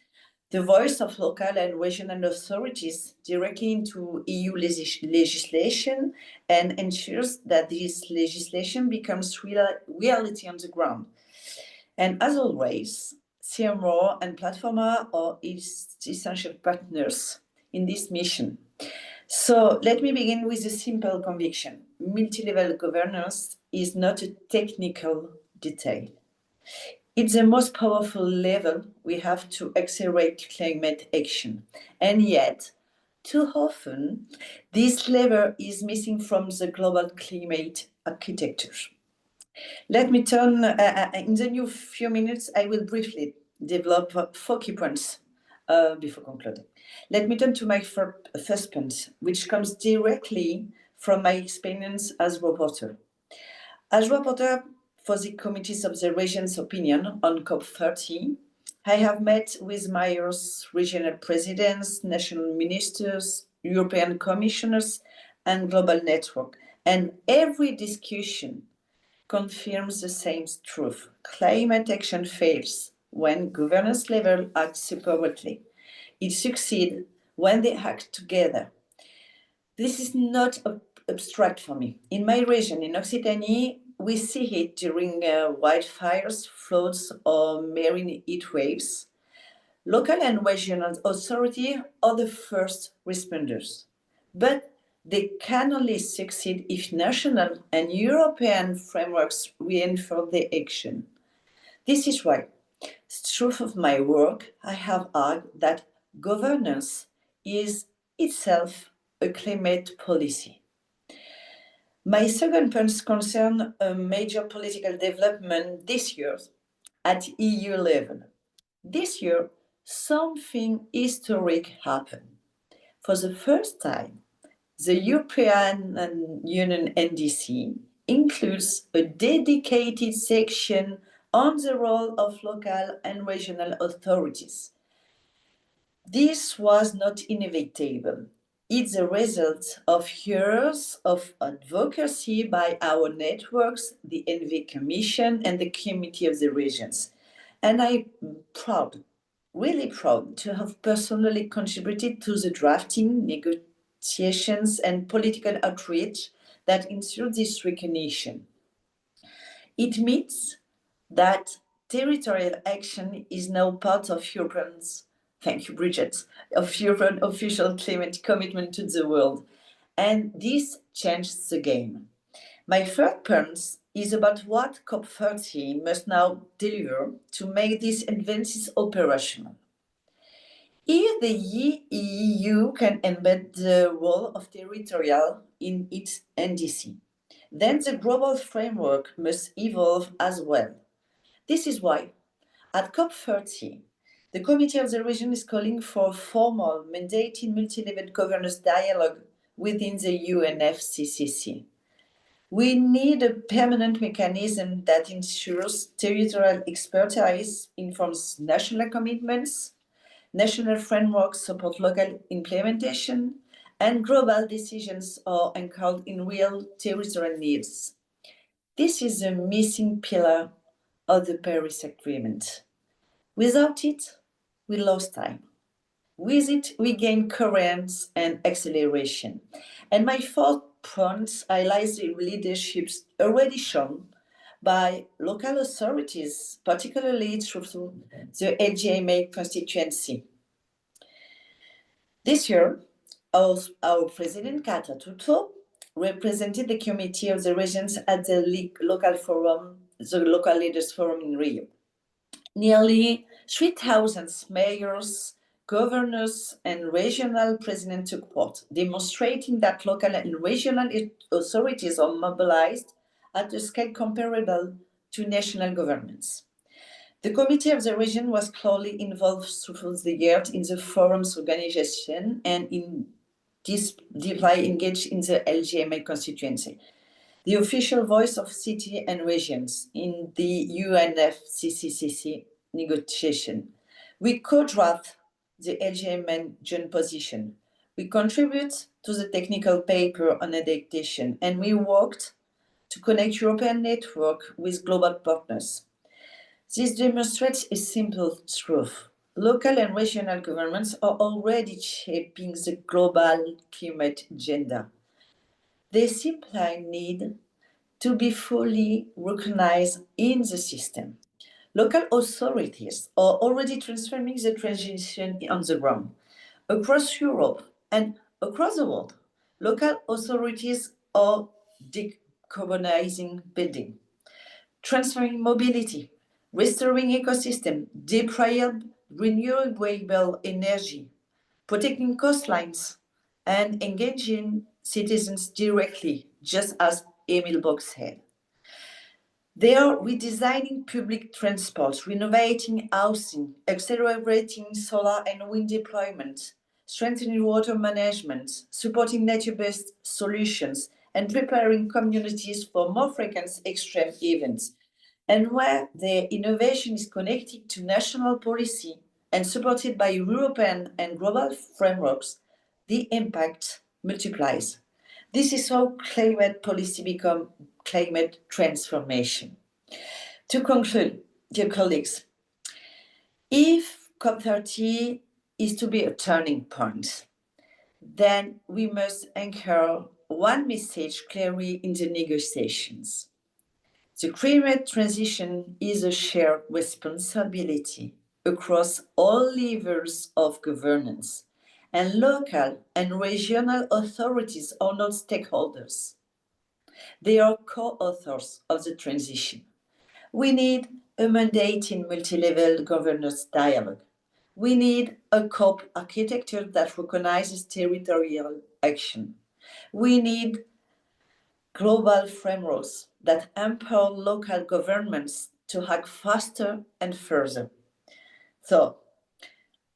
the voice of local and regional authorities directly into EU legislation and ensures that this legislation becomes reality on the ground. And as always, CEMR and PLATFORMA are its essential partners in this mission. So let me begin with a simple conviction. Multi-level governance is not a technical detail. It's the most powerful level we have to accelerate climate action. And yet, too often, this lever is missing from the global climate architecture. Let me turn, in the new few minutes, I will briefly develop 4 key points before concluding. Let me turn to my first point, which comes directly from my experience as rapporteur. As rapporteur for the Committees of the Region's opinion on COP30, I have met with mayors, regional presidents, national ministers, European commissioners, and global network. And every discussion confirms the same truth. Climate action fails when governance level acts separately. It succeeds when they act together. This is not abstract for me. In my region, in Occitanie, we see it during wildfires, floods, or marine heat waves. Local and regional authorities are the first responders, but they can only succeed if national and European frameworks reinforce their action. This is why, through of my work, I have argued that governance is itself a climate policy. My second point concerns a major political development this year at EU level. This year, something historic happened. For the first time, the European Union NDC includes a dedicated section on the role of local and regional authorities. This was not inevitable. It's a result of years of advocacy by our networks, the ENVI Commission and the Committee of the Regions. And I'm proud, really proud, to have personally contributed to the drafting, negotiations and political outreach that ensured this recognition. It means that territorial action is now part of Europeans, thank you, Bridget, of European official climate commitment to the world. And this changed the game. My third point is about what COP30 must now deliver to make these advances operational. If the EU can embed the role of territorial in its NDC, then the global framework must evolve as well. This is why, at COP30, the Committee of the Region is calling for a formal, mandated multi-level governance dialogue within the UNFCCC. We need a permanent mechanism that ensures territorial expertise informs national commitments, national frameworks support local implementation, and global decisions are anchored in real territorial needs. This is a missing pillar of the Paris Agreement. Without it, we lost time. With it, we gain coherence and acceleration. And my fourth point highlights the leaderships already shown by local authorities, particularly through the LGMA constituency. This year, our President Kata Tuto represented the Committee of the Regions at the local forum, the Local Leaders Forum in Rio. Nearly 3,000 mayors, governors, and regional presidents took part, demonstrating that local and regional authorities are mobilized at a scale comparable to national governments. The Committee of the Region was closely involved through the years in the forum's organization and deeply engaged in the LGMA constituency, the official voice of cities and regions in the UNFCCC negotiation. We co-draft the LGMA joint position. We contribute to the technical paper on adaptation, and we worked to connect European network with global partners. This demonstrates a simple truth. Local and regional governments are already shaping the global climate agenda. They simply need to be fully recognized in the system. Local authorities are already transforming the transition on the ground. Across Europe and across the world, local authorities are decarbonizing building, transferring mobility, restoring ecosystem, deploying renewable energy, protecting coastlines, and engaging citizens directly, just as Emil Bock said. They are redesigning public transport, renovating housing, accelerating solar and wind deployment, strengthening water management, supporting nature-based solutions, and preparing communities for more frequent extreme events. And where the innovation is connected to national policy and supported by European and global frameworks, the impact multiplies. This is how climate policy becomes climate transformation. To conclude, dear colleagues, if COP30 is to be a turning point, then we must anchor one message clearly in the negotiations. The climate transition is a shared responsibility across all levels of governance, and local and regional authorities are not stakeholders. They are co-authors of the transition. We need a mandate in multi-level governance dialogue. We need a COP architecture that recognizes territorial action. We need global frameworks that empower local governments to act faster and further. So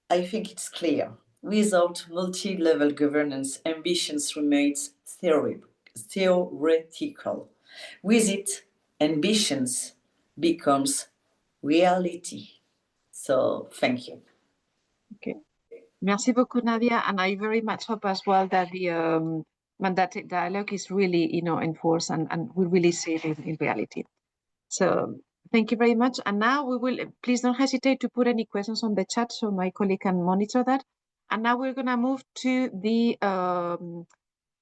I think it's clear. Without multi-level governance, ambitions remain theoretical. With it, ambitions becomes reality. So thank you. Okay. Merci beaucoup, Nadia. And I very much hope as well that the mandated dialogue is really, enforced and we really see it in reality. So thank you very much. And now we will, please don't hesitate to put any questions on the chat so my colleague can monitor that. And now we're going to move to the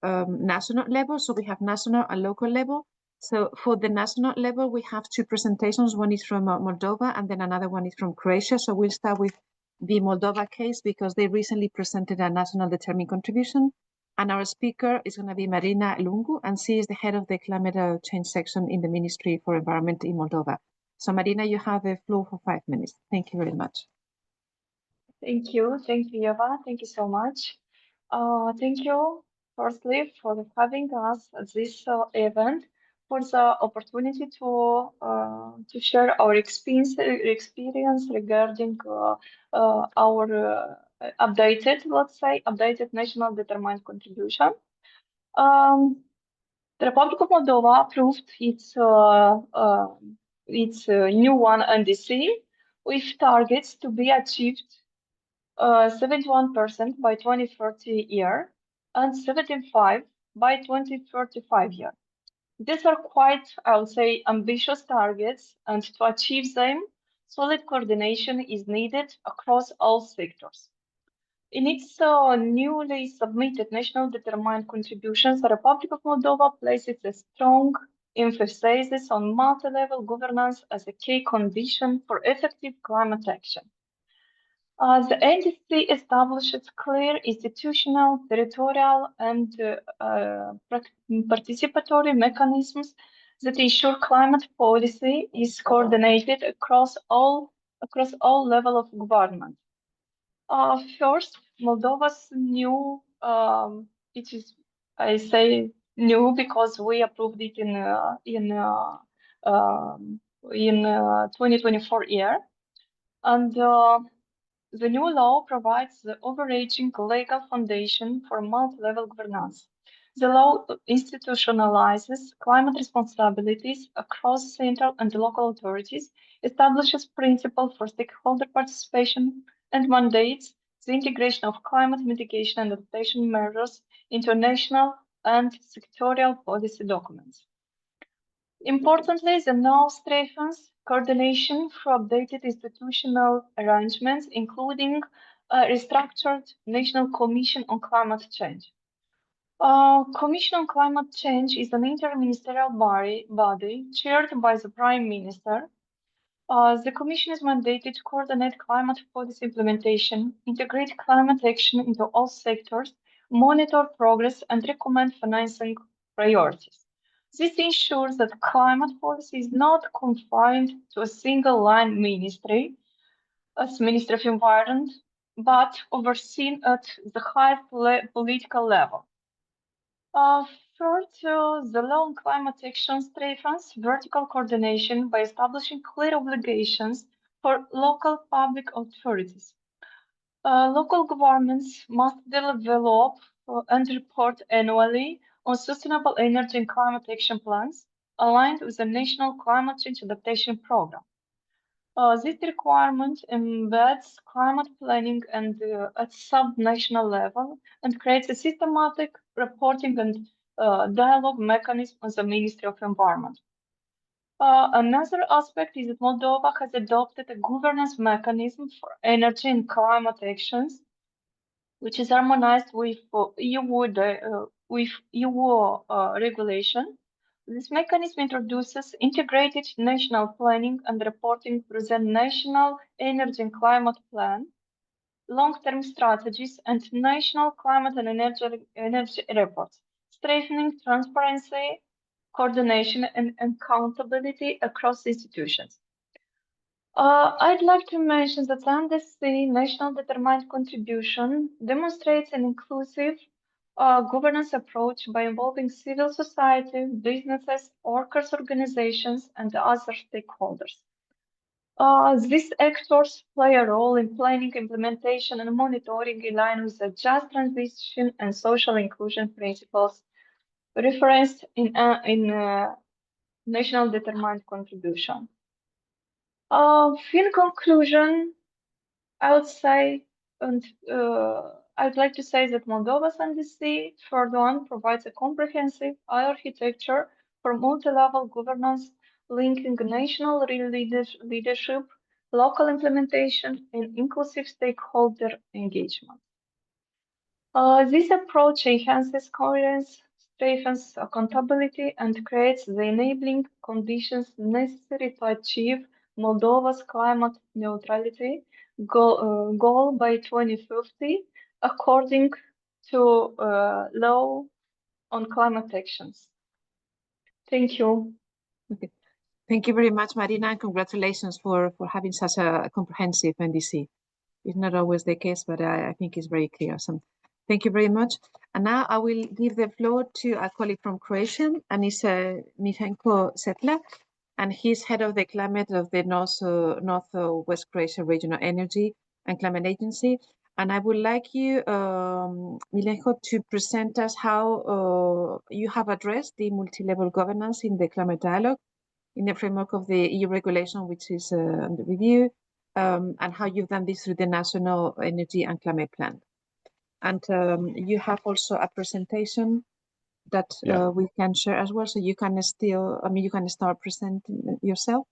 national level. So we have national and local level. So for the national level, we have two presentations. One is from Moldova and then another one is from Croatia. So we'll start with the Moldova case because they recently presented a national determined contribution. And our speaker is going to be Marina Lungu, and she is the head of the climate change section in the Ministry for Environment in Moldova. So Marina, you have the floor for 5 minutes. Thank you very much. Thank you, Eva. Thank you so much. Thank you, firstly, for having us at this event, for the opportunity to share our experience regarding our updated national determined contribution. The Republic of Moldova approved its new one NDC with targets to be achieved 71% by 2030 year and 75% by 2035 year. These are quite, I would say, ambitious targets, and to achieve them, solid coordination is needed across all sectors. In its newly submitted national determined contributions, the Republic of Moldova places a strong emphasis on multi-level governance as a key condition for effective climate action. The NDC establishes clear institutional, territorial, and participatory mechanisms that ensure climate policy is coordinated across all levels of government. First, Moldova's new, it is, I say new because we approved it in 2024 year, and the new law provides the overarching legal foundation for multi-level governance. The law institutionalizes climate responsibilities across central and local authorities, establishes principles for stakeholder participation, and mandates the integration of climate mitigation and adaptation measures into national and sectorial policy documents. Importantly, the law strengthens coordination through updated institutional arrangements, including a restructured National Commission on Climate Change. Commission on Climate Change is an interministerial body chaired by the Prime Minister. The Commission is mandated to coordinate climate policy implementation, integrate climate action into all sectors, monitor progress, and recommend financing priorities. This ensures that climate policy is not confined to a single line ministry, as Ministry of Environment, but overseen at the highest political level. Third, the law on climate action strengthens vertical coordination by establishing clear obligations for local public authorities. Local governments must develop and report annually on sustainable energy and climate action plans aligned with the National Climate Change Adaptation Program. This requirement embeds climate planning and at sub-national level and creates a systematic reporting and dialogue mechanism on the Ministry of Environment. Another aspect is that Moldova has adopted a governance mechanism for energy and climate actions, which is harmonized with EU regulation. This mechanism introduces integrated national planning and reporting through the National Energy and Climate Plan, long-term strategies, and national climate and energy reports, strengthening transparency, coordination, and accountability across institutions. I'd like to mention that NDC National Determined Contribution demonstrates an inclusive governance approach by involving civil society, businesses, workers' organizations, and other stakeholders. These actors play a role in planning, implementation, and monitoring in line with the just transition and social inclusion principles referenced in national determined contribution. In conclusion, I would say, and I'd like to say that Moldova's NDC further on provides a comprehensive architecture for multi-level governance, linking national leadership, local implementation, and inclusive stakeholder engagement. This approach enhances coherence, strengthens accountability, and creates the enabling conditions necessary to achieve Moldova's climate neutrality goal by 2050, according to law on climate actions. Thank you. Okay. Thank you very much, Marina, and congratulations for having such a comprehensive NDC. It's not always the case, but I think it's very clear. So thank you very much. And now I will give the floor to a colleague from Croatia, and it's Milenko Setla, and he's head of the climate of the Northwest Croatia Regional Energy and Climate Agency. And I would like you, Milenko, to present us how you have addressed the multi-level governance in the climate dialogue in the framework of the EU regulation, which is under review, and how you've done this through the National Energy and Climate Plan. And you have also a presentation that we can share as well, so you can still, you can start presenting yourself.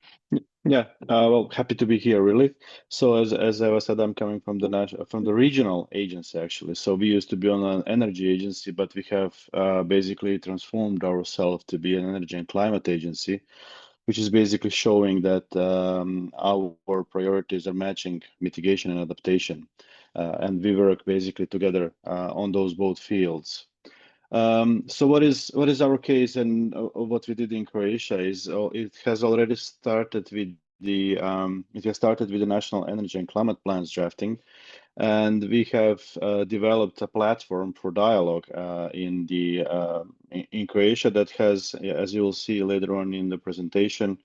Yeah, well, happy to be here, really. So as I said, I'm coming from the regional agency, actually. So we used to be on an energy agency, but we have basically transformed ourselves to be an energy and climate agency, which is basically showing that our priorities are matching mitigation and adaptation. And we work basically together on those both fields. So what is our case, and what we did in Croatia is it has already started with the National Energy and Climate Plans drafting, and we have developed a platform for dialogue in Croatia that has, as you will see later on in the presentation,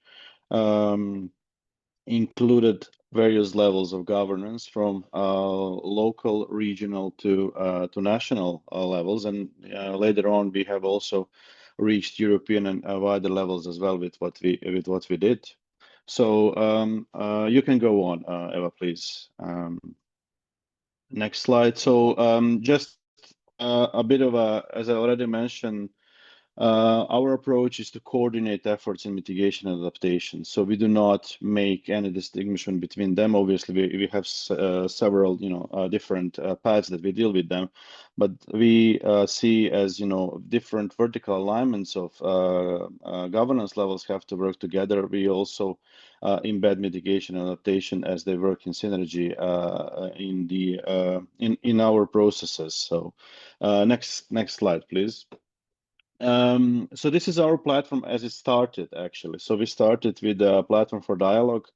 included various levels of governance from local, regional to national levels, and later on we have also reached European and wider levels as well with what we did. So you can go on, Eva, please. Next slide. So just a bit of as I already mentioned, our approach is to coordinate efforts in mitigation and adaptation. So we do not make any distinction between them. Obviously, we have several, different paths that we deal with them, but we see as, different vertical alignments of governance levels have to work together. We also embed mitigation and adaptation as they work in synergy in our processes. So next slide, please. So this is our platform as it started, actually. So we started with a platform for dialogue.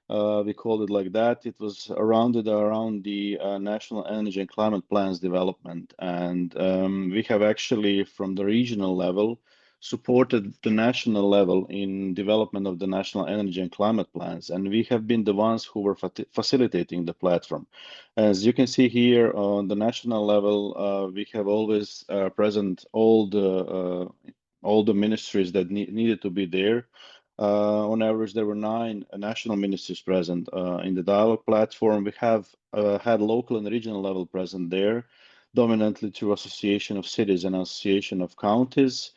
We called it like that. It was rounded around the National Energy and Climate Plans development. And we have actually, from the regional level, supported the national level in development of the National Energy and Climate Plans. And we have been the ones who were facilitating the platform. As you can see here on the national level, we have always present all the ministries that needed to be there. On average, there were 9 national ministries present in the dialogue platform. We have had local and regional level present there, dominantly through Association of Cities and Association of Counties.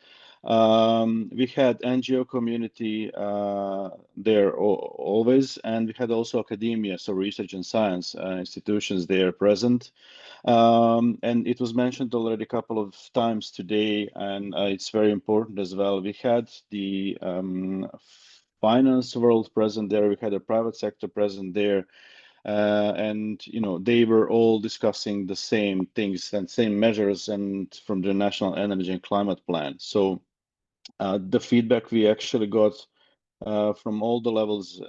We had NGO community there always, and we had also academia, so research and science institutions there present. And it was mentioned already a couple of times today, and it's very important as well. We had the finance world present there. We had a private sector present there. And they were all discussing the same things and same measures and from the National Energy and Climate Plan. So the feedback we actually got from all the levels,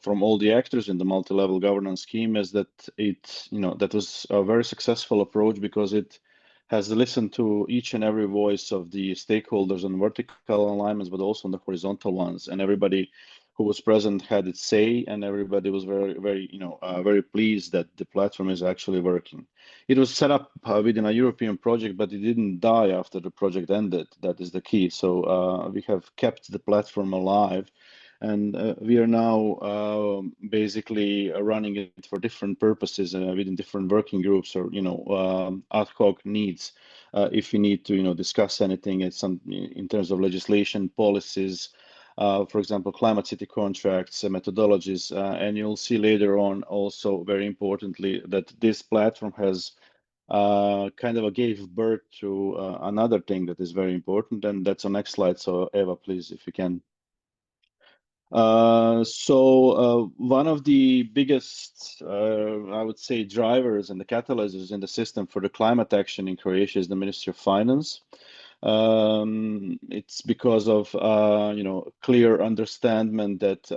from all the actors in the multi-level governance scheme, is that that was a very successful approach because it has listened to each and every voice of the stakeholders on vertical alignments, but also on the horizontal ones. And everybody who was present had its say, and everybody was very pleased that the platform is actually working. It was set up within a European project, but it didn't die after the project ended. That is the key. So we have kept the platform alive. And we are now basically running it for different purposes within different working groups or ad hoc needs. If we need to discuss anything in terms of legislation, policies, for example, climate city contracts, methodologies, and you'll see later on also very importantly that this platform has kind of gave birth to another thing that is very important, and that's the next slide. So Eva, please, if you can. One of the biggest, I would say, drivers and the catalysts in the system for the climate action in Croatia is the Ministry of Finance. It's because of clear understanding that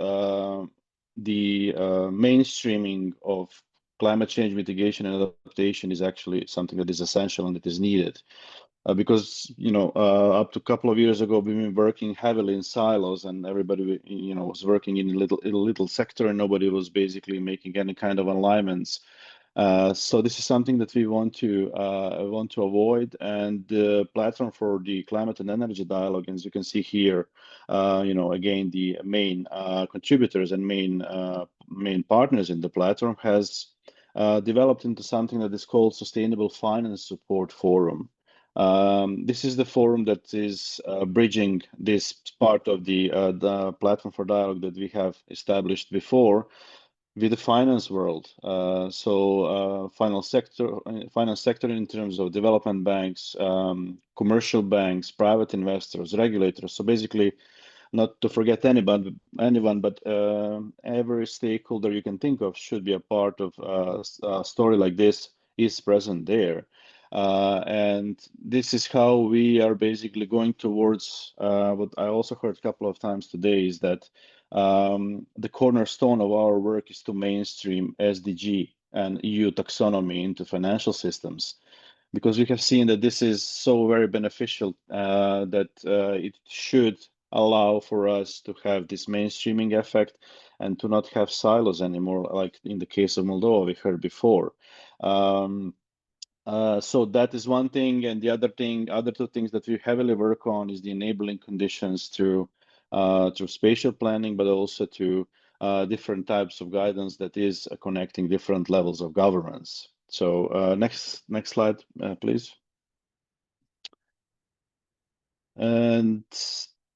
the mainstreaming of climate change mitigation and adaptation is actually something that is essential and that is needed. Because up to a couple of years ago, we've been working heavily in silos, and everybody was working in a little sector, and nobody was basically making any kind of alignments. So this is something that we want to avoid, and the platform for the climate and energy dialogue, as you can see here, again the main contributors and main partners in the platform has developed into something that is called Sustainable Finance Support Forum. This is the forum that is bridging this part of the platform for dialogue that we have established before with the finance world. Finance sector in terms of development banks, commercial banks, private investors, regulators. So basically, not to forget anyone, but every stakeholder you can think of should be a part of a story like this is present there. And this is how we are basically going towards what I also heard a couple of times today is that the cornerstone of our work is to mainstream SDG and EU taxonomy into financial systems, because we have seen that this is so very beneficial that it should allow for us to have this mainstreaming effect and to not have silos anymore, like in the case of Moldova we heard before. So that is one thing, and the other two things that we heavily work on is the enabling conditions through spatial planning, but also to different types of guidance that is connecting different levels of governance. So next slide, please. And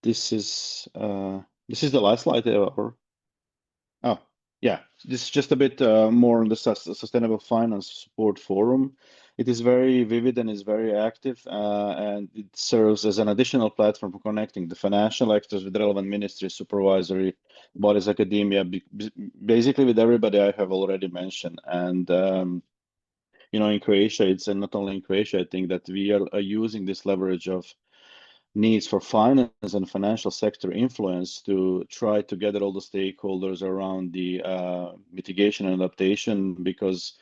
this is the last slide ever. Oh, yeah, this is just a bit more on the Sustainable Finance Support Forum. It is very vivid and is very active, and it serves as an additional platform for connecting the financial actors with relevant ministries, supervisory bodies, academia, basically with everybody I have already mentioned. And in Croatia, it's not only in Croatia, I think that we are using this leverage of needs for finance and financial sector influence to try to gather all the stakeholders around the mitigation and adaptation, because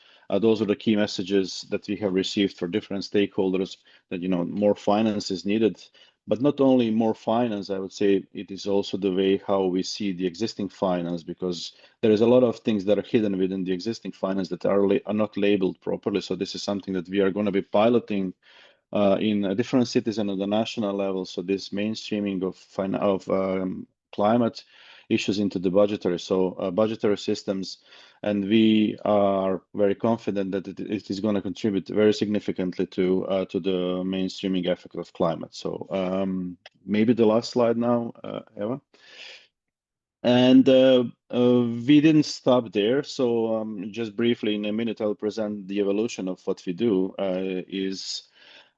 those are the key messages that we have received for different stakeholders, that more finance is needed. But not only more finance, I would say it is also the way how we see the existing finance, because there is a lot of things that are hidden within the existing finance that are not labeled properly. So this is something that we are going to be piloting in different cities and at the national level. So this mainstreaming of climate issues into the budgetary systems, and we are very confident that it is going to contribute very significantly to the mainstreaming effect of climate. So maybe the last slide now, Eva. And we didn't stop there. So just briefly, in a minute, I'll present the evolution of what we do.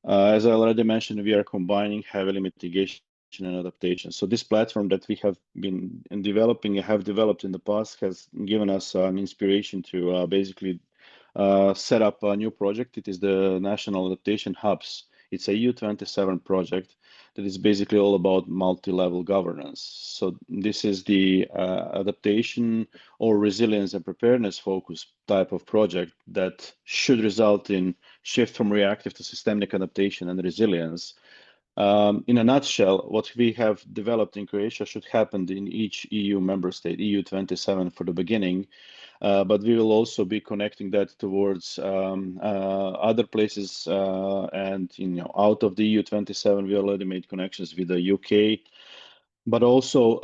As I already mentioned, we are combining heavily mitigation and adaptation. So this platform that we have been developing and have developed in the past has given us an inspiration to basically set up a new project. It is the National Adaptation Hubs It's a EU27 project that is basically all about multi-level governance. So this is the adaptation or resilience and preparedness focus type of project that should result in shift from reactive to systemic adaptation and resilience. In a nutshell, what we have developed in Croatia should happen in each EU member state, EU27 for the beginning, but we will also be connecting that towards other places, and out of the EU27, we already made connections with the UK, but also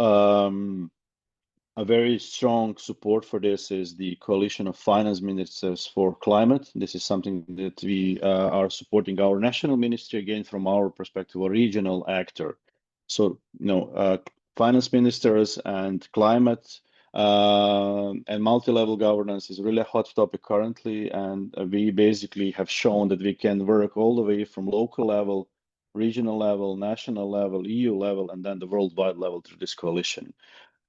a very strong support for this is the Coalition of Finance Ministers for Climate. This is something that we are supporting our national ministry, again, from our perspective, a regional actor. So, finance ministers and climate and multi-level governance is really a hot topic currently. And we basically have shown that we can work all the way from local level, regional level, national level, EU level, and then the worldwide level through this coalition.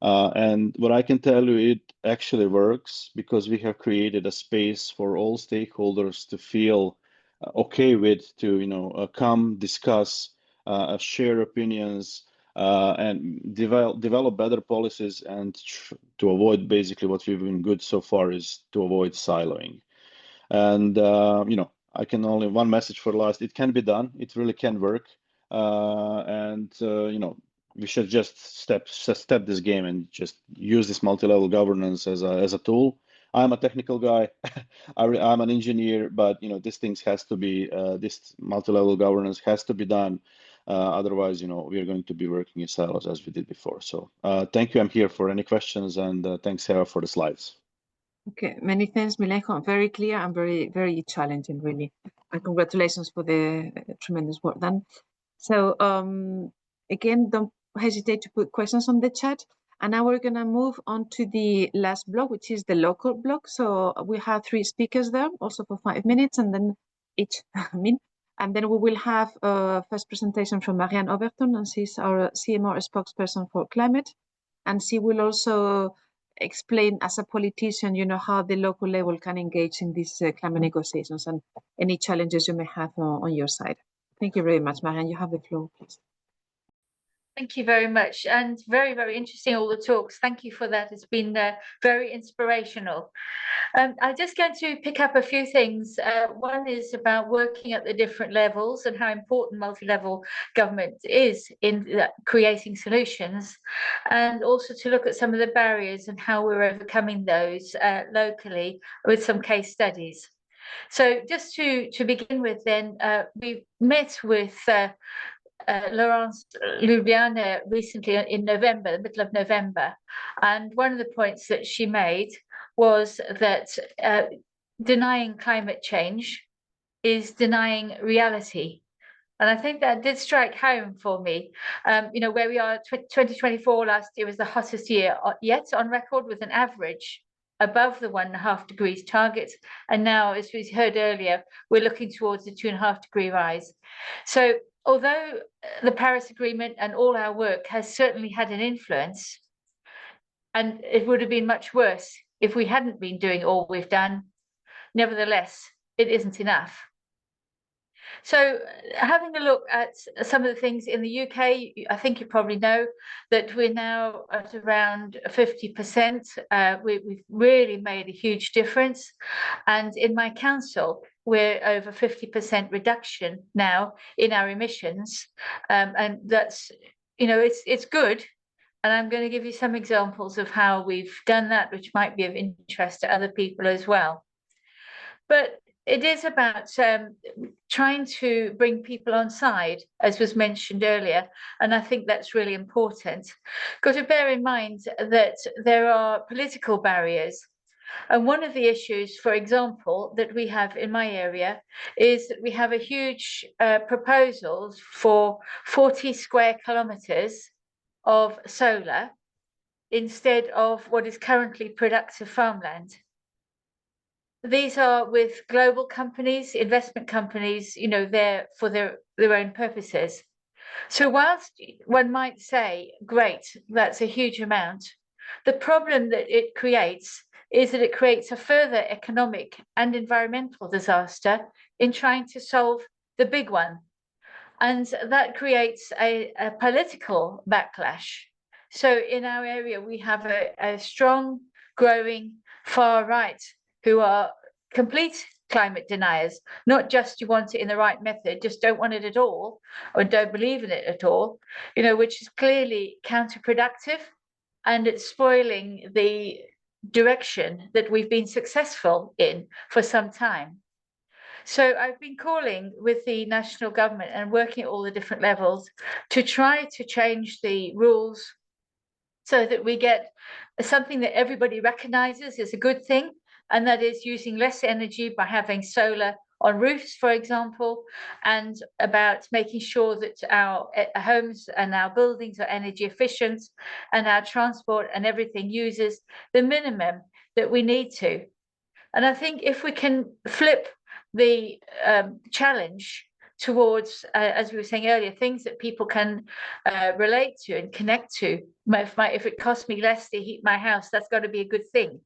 And what I can tell you, it actually works because we have created a space for all stakeholders to feel okay with, to come, discuss, share opinions, and develop better policies, and to avoid basically what we've been good so far is to avoid siloing. And I can only one message for last: it can be done. It really can work, and we should just step this game and just use this multi-level governance as a tool. I'm a technical guy. I'm an engineer, but this things has to be this multi-level governance has to be done. Otherwise, we are going to be working in silos as we did before. So thank you. I'm here for any questions, and thanks, Sarah, for the slides. Okay, many thanks, Milenko. Very clear and very, very challenging, really. And congratulations for the tremendous work done. So again, don't hesitate to put questions on the chat. And now we're going to move on to the last block, which is the local block. So we have 3 speakers there, also for 5 minutes, and then each, and then we will have a first presentation from Marianne Overton, and she's our CEMR spokesperson for climate. And she will also explain, as a politician, how the local level can engage in these climate negotiations and any challenges you may have on your side. Thank you very much, Marianne. You have the floor, please. Thank you very much, and very, very interesting, all the talks. Thank you for that. It's been very inspirational. I'm just going to pick up a few things. One is about working at the different levels and how important multi-level government is in creating solutions, and also to look at some of the barriers and how we're overcoming those locally with some case studies. So just to begin with then, we met with Laurence Ljubljana recently in November, the middle of November. And one of the points that she made was that denying climate change is denying reality. And I think that did strike home for me. Where we are, 2024 last year was the hottest year yet on record, with an average above the 1.5 degrees target. And now, as we heard earlier, we're looking towards a 2.5 degree rise. So although the Paris Agreement and all our work has certainly had an influence, and it would have been much worse if we hadn't been doing all we've done, nevertheless, it isn't enough. So having a look at some of the things in the UK, I think you probably know that we're now at around 50%. We've really made a huge difference. And in my council, we're over 50% reduction now in our emissions. And that's, it's good. And I'm going to give you some examples of how we've done that, which might be of interest to other people as well. But it is about trying to bring people on side, as was mentioned earlier, and I think that's really important. Got to bear in mind that there are political barriers. And one of the issues, for example, that we have in my area is that we have a huge proposals for 40 square kilometres of solar instead of what is currently productive farmland. These are with global companies, investment companies, there for their own purposes. So whilst one might say, great, that's a huge amount, the problem that it creates is that it creates a further economic and environmental disaster in trying to solve the big one, And that creates a political backlash. So in our area, we have a strong, growing far right who are complete climate deniers, not just you want it in the right method, just don't want it at all, or don't believe in it at all, you know, which is clearly counterproductive, and it's spoiling the direction that we've been successful in for some time. So I've been calling with the national government and working at all the different levels to try to change the rules so that we get something that everybody recognizes is a good thing, and that is using less energy by having solar on roofs, for example, and about making sure that our homes and our buildings are energy efficient, and our transport and everything uses the minimum that we need to. And I think if we can flip the challenge towards, as we were saying earlier, things that people can relate to and connect to. If it costs me less to heat my house, that's got to be a good thing.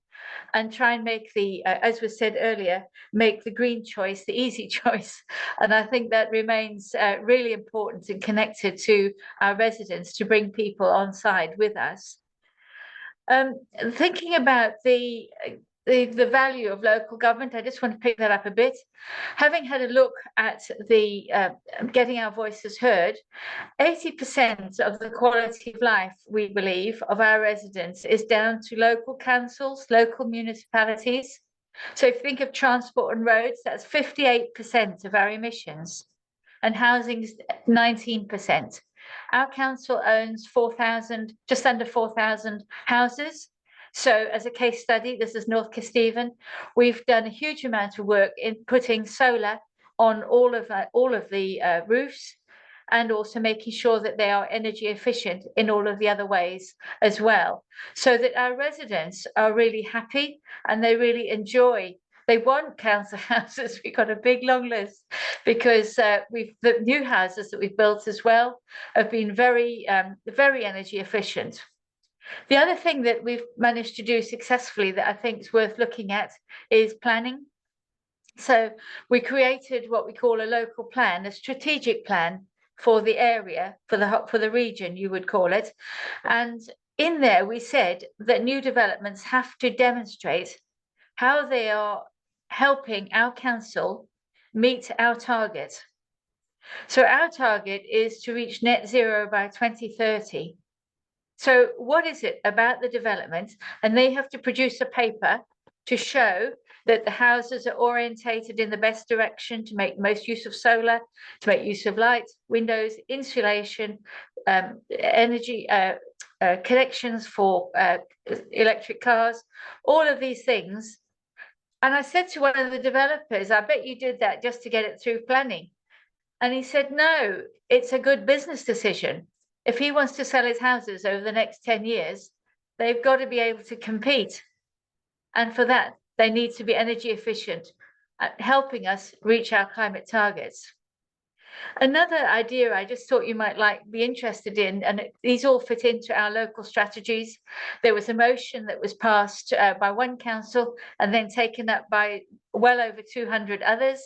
And try and make the, as was said earlier, make the green choice the easy choice. And I think that remains really important and connected to our residents to bring people on side with us. Thinking about the value of local government, I just want to pick that up a bit. Having had a look at the getting our voices heard, 80% of the quality of life, we believe, of our residents is down to local councils, local municipalities. So if you think of transport and roads, that's 58% of our emissions, and housing is 19%. Our council owns 4,000, just under 4,000 houses. So as a case study, this is North Kesteven. We've done a huge amount of work in putting solar on all of the roofs, and also making sure that they are energy efficient in all of the other ways as well, so that our residents are really happy and they really enjoy. They want council houses. We've got a big long list, because the new houses that we've built as well have been very energy efficient. The other thing that we've managed to do successfully that I think is worth looking at is planning. So we created what we call a local plan, a strategic plan for the area, for the region, you would call it. And in there, we said that new developments have to demonstrate how they are helping our council meet our target. So our target is to reach net zero by 2030. So what is it about the development? And they have to produce a paper to show that the houses are orientated in the best direction to make most use of solar, to make use of light, windows, insulation, energy connections for electric cars, all of these things. And I said to one of the developers, I bet you did that just to get it through planning. And he said, no, it's a good business decision. If he wants to sell his houses over the next 10 years, they've got to be able to compete. And for that, they need to be energy efficient, helping us reach our climate targets. Another idea I just thought you might be interested in, and these all fit into our local strategies. There was a motion that was passed by one council and then taken up by well over 200 others,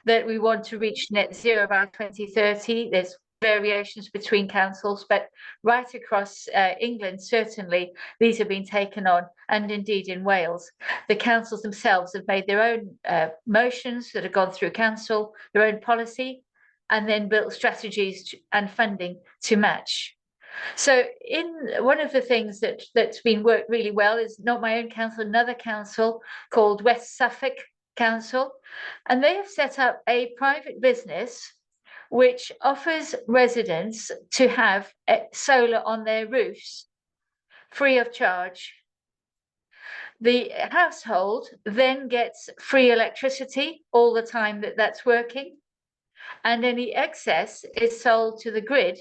that we want to reach net zero by 2030. There's variations between councils, but right across England, certainly, these have been taken on, and indeed in Wales. The councils themselves have made their own motions that have gone through council, their own policy, and then built strategies and funding to match. So one of the things that's been worked really well is not my own council, another council called West Suffolk Council, and they have set up a private business which offers residents to have solar on their roofs free of charge. The household then gets free electricity all the time that's working, and any excess is sold to the grid.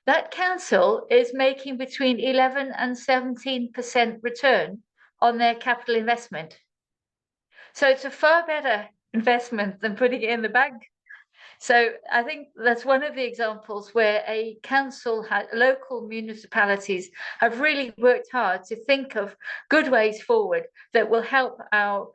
That council is making between 11 and 17% return on their capital investment. So it's a far better investment than putting it in the bank. So I think that's one of the examples where a council, local municipalities have really worked hard to think of good ways forward that will help our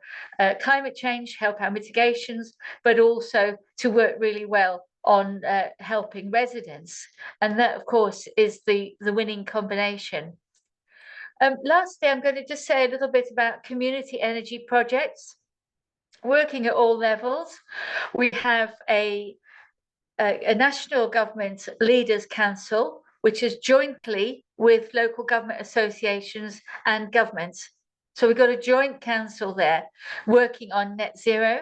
climate change, help our mitigations, but also to work really well on helping residents. And that, of course, is the winning combination. Lastly, I'm going to just say a little bit about community energy projects. Working at all levels, we have a national government leaders council, which is jointly with local government associations and governments. So we've got a joint council there working on net zero.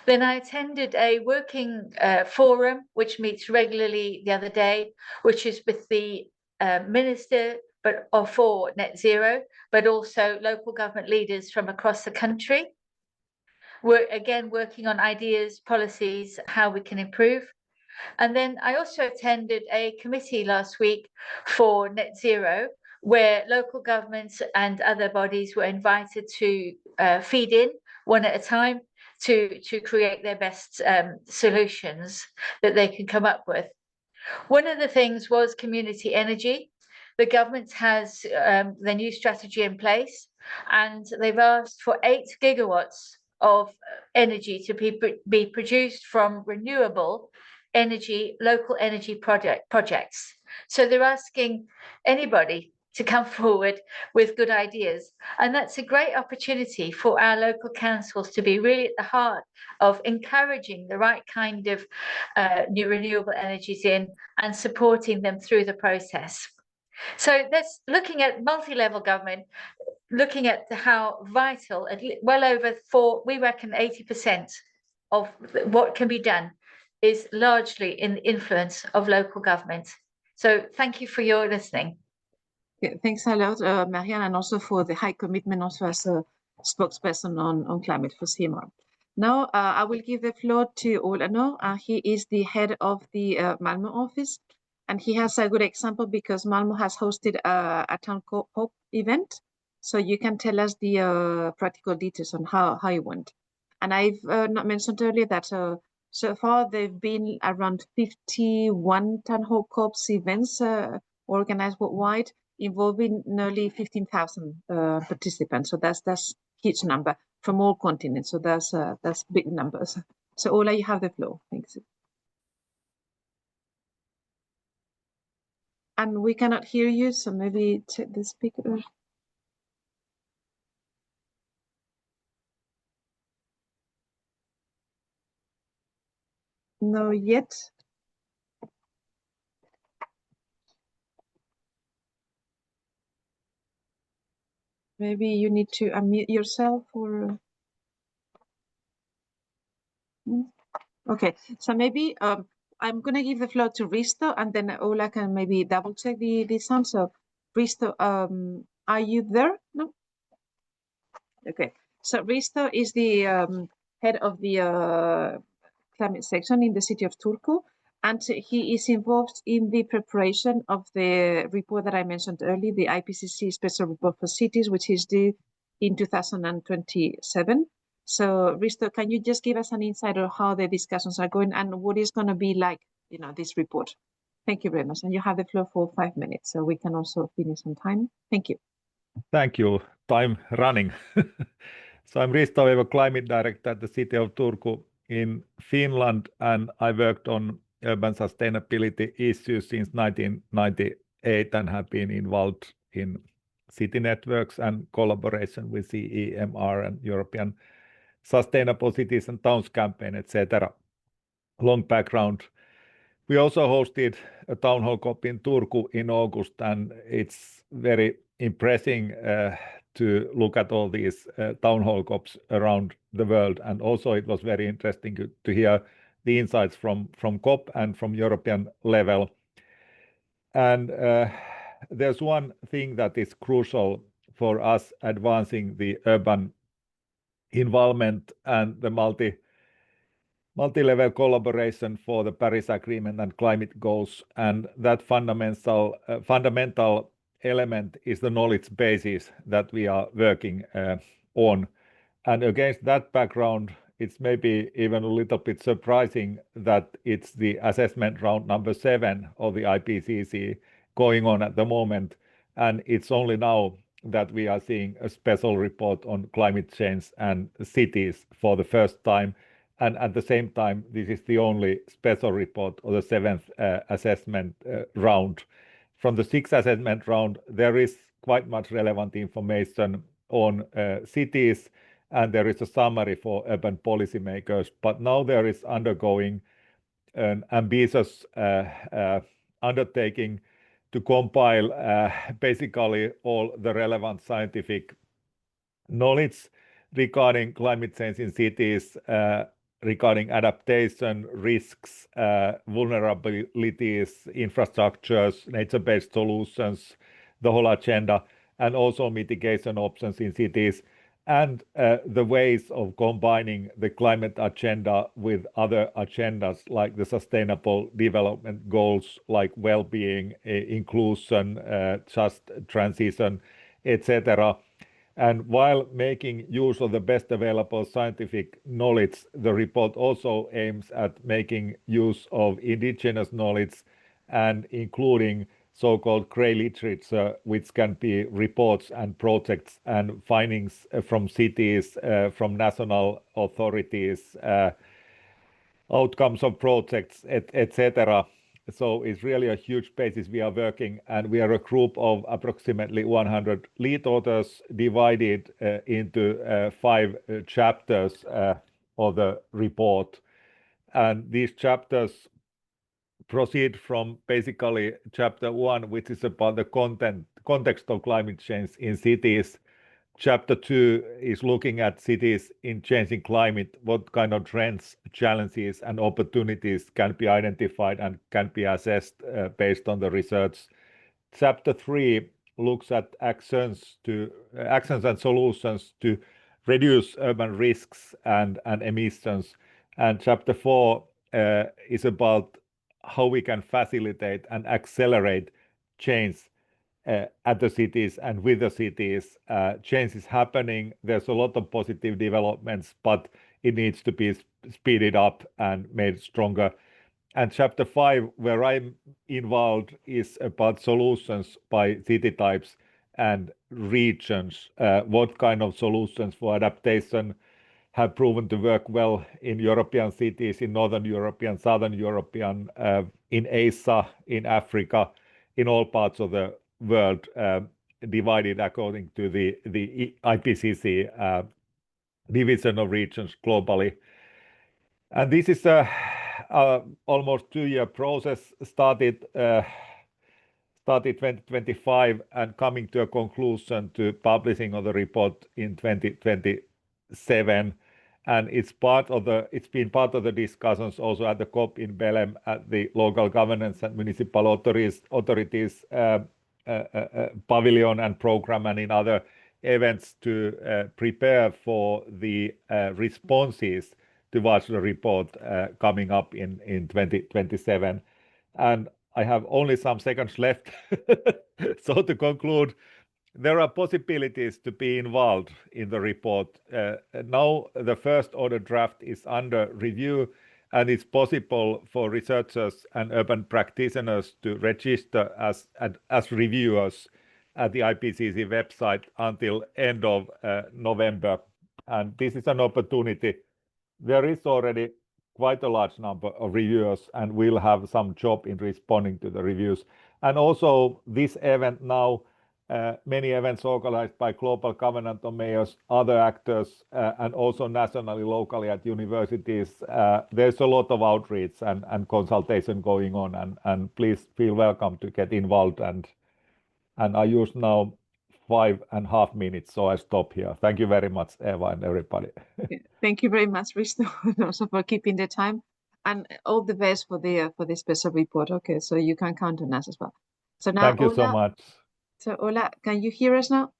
Then I attended a working forum, which meets regularly the other day, which is with the minister for net zero, but also local government leaders from across the country. We're again working on ideas, policies, how we can improve. And then I also attended a committee last week for net zero, where local governments and other bodies were invited to feed in one at a time to create their best solutions that they can come up with. One of the things was community energy. The government has the new strategy in place, and they've asked for 8 gigawatts of energy to be produced from renewable energy, local energy projects. So they're asking anybody to come forward with good ideas. And that's a great opportunity for our local councils to be really at the heart of encouraging the right kind of new renewable energies in and supporting them through the process. So that's looking at multi-level government, looking at how vital, well over we reckon 80% of what can be done is largely in the influence of local government. So thank you for your listening. Yeah, thanks a lot, Marianne, and also for the high commitment also as a spokesperson on climate for CEMR. Now I will give the floor to Olano. He is the head of the Malmö office, and he has a good example because Malmö has hosted a town COP event. So you can tell us the practical details on how it went. And I've not mentioned earlier that so far there've been around 51 town hall COPs events organized worldwide, involving nearly 15,000 participants. So that's huge number from all continents. So that's big numbers. So Ola, you have the floor. Thanks. And we cannot hear you, so maybe check the speaker. No yet. Maybe you need to unmute yourself or. Okay, so maybe I'm going to give the floor to Risto, and then Ola can maybe double check the sound. So Risto, are you there? No? Okay, so Risto is the head of the climate section in the city of Turku, and he is involved in the preparation of the report that I mentioned earlier, the IPCC Special Report for Cities, which is due in 2027. So Risto, can you just give us an insight of how the discussions are going and what is going to be like, this report? Thank you very much. And you have the floor for 5 minutes, so we can also finish on time. Thank you. Thank you. Time running. So I'm Risto Veivo, Climate Director at the City of Turku in Finland, and I worked on urban sustainability issues since 1998 and have been involved in city networks and collaboration with CEMR and European Sustainable Cities and Towns campaign, etc. Long background. We also hosted a town hall COP in Turku in August, and it's very impressive to look at all these town hall COPs around the world. And also it was very interesting to hear the insights from COP and from European level. And there's one thing that is crucial for us advancing the urban involvement and the multi-level collaboration for the Paris Agreement and climate goals. And that fundamental element is the knowledge basis that we are working on. And against that background, it's maybe even a little bit surprising that it's the assessment round number 7 of the IPCC going on at the moment. And it's only now that we are seeing a special report on climate change and cities for the first time. And at the same time, this is the only special report or the 7th assessment round. From the 6th assessment round, there is quite much relevant information on cities, and there is a summary for urban policymakers. But now there is undergoing an ambitious undertaking to compile basically all the relevant scientific knowledge regarding climate change in cities, regarding adaptation, risks, vulnerabilities, infrastructures, nature-based solutions, the whole agenda, and also mitigation options in cities, and the ways of combining the climate agenda with other agendas like the sustainable development goals, like well-being, inclusion, just transition, etc. And while making use of the best available scientific knowledge, the report also aims at making use of indigenous knowledge and including so-called grey literature, which can be reports and projects and findings from cities, from national authorities, outcomes of projects, etc. So it's really a huge basis we are working, and we are a group of approximately 100 lead authors divided into 5 chapters of the report. And these chapters proceed from basically chapter 1, which is about the context of climate change in cities. Chapter 2 is looking at cities in changing climate, what kind of trends, challenges, and opportunities can be identified and can be assessed based on the research. Chapter 3 looks at actions and solutions to reduce urban risks and emissions. And chapter 4 is about how we can facilitate and accelerate change at the cities and with the cities. Change is happening. There's a lot of positive developments, but it needs to be speeded up and made stronger. And chapter 5, where I'm involved, is about solutions by city types and regions. What kind of solutions for adaptation have proven to work well in European cities, in Northern European, Southern European, in Asia, in Africa, in all parts of the world, divided according to the IPCC division of regions globally. And this is a almost 2-year process, started 2025 and coming to a conclusion to publishing of the report in 2027. And it's been part of the discussions also at the COP in Belém, at the local governance and municipal authorities pavilion and program, and in other events to prepare for the responses towards the report coming up in 2027. And I have only some seconds left. So to conclude, there are possibilities to be involved in the report. Now the first order draft is under review, and it's possible for researchers and urban practitioners to register as reviewers at the IPCC website until end of November. And this is an opportunity. There is already quite a large number of reviewers, and we'll have some job in responding to the reviews. And also this event now, many events organized by global governmental mayors, other actors, and also nationally, locally at universities. There's a lot of outreach and consultation going on, and please feel welcome to get involved. And I use now 5.5 minutes, so I stop here. Thank you very much, Eva, and everybody. Thank you very much, Risto, also for keeping the time, and all the best for the special report. Okay, so you can count on us as well. So now, thank you so much. So Ola, can you hear us now?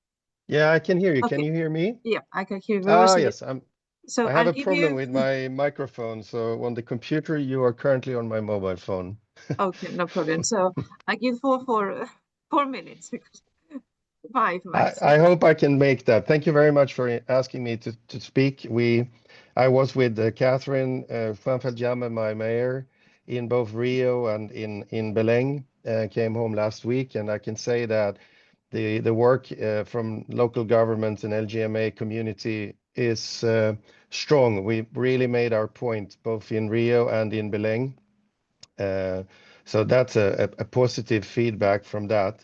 Yeah, I can hear you. Okay. Can you hear me? Yeah, I can hear you. Yes, So I have a problem with my microphone. So on the computer, you are currently on my mobile phone. Okay, no problem. So I give for 4 minutes. 5 max. I hope I can make that. Thank you very much for asking me to speak. I was with Catherine Fanfeld-Jammeh, my mayor, in both Rio and in Belém. Came home last week, and I can say that the work from local governments and LGMA community is strong. We really made our point both in Rio and in Belém. So that's a positive feedback from that.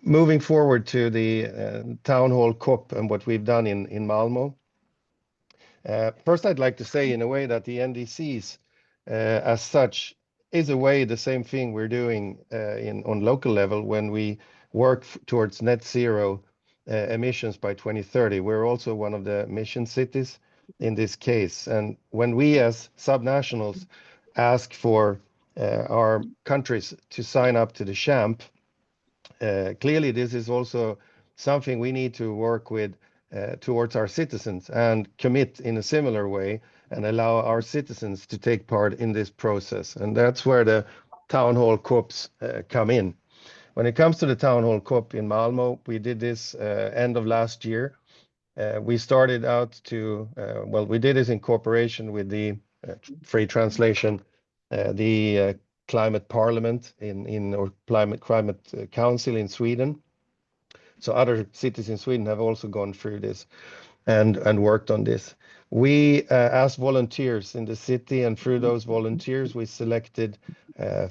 Moving forward to the town hall COP and what we've done in Malmo. First, I'd like to say in a way that the NDCs as such is a way the same thing we're doing on local level when we work towards net zero emissions by 2030. We're also one of the mission cities in this case. And when we as subnationals ask for our countries to sign up to the CHAMP, clearly this is also something we need to work with towards our citizens and commit in a similar way and allow our citizens to take part in this process. And that's where the town hall COPs come in. When it comes to the town hall COP in Malmo, we did this end of last year. We started out to, well, we did this in cooperation with the free translation, the Climate Parliament or Climate Council in Sweden. So other cities in Sweden have also gone through this and worked on this. We asked volunteers in the city, and through those volunteers, we selected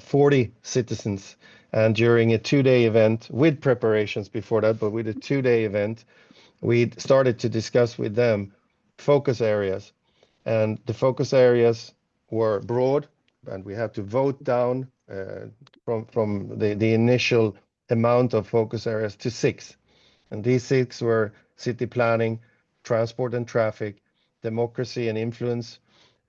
40 citizens. And during a 2-day event, with preparations before that, but with a 2-day event, we started to discuss with them focus areas. And the focus areas were broad, and we had to vote down from the initial amount of focus areas to 6. And these 6 were city planning, transport and traffic, democracy and influence,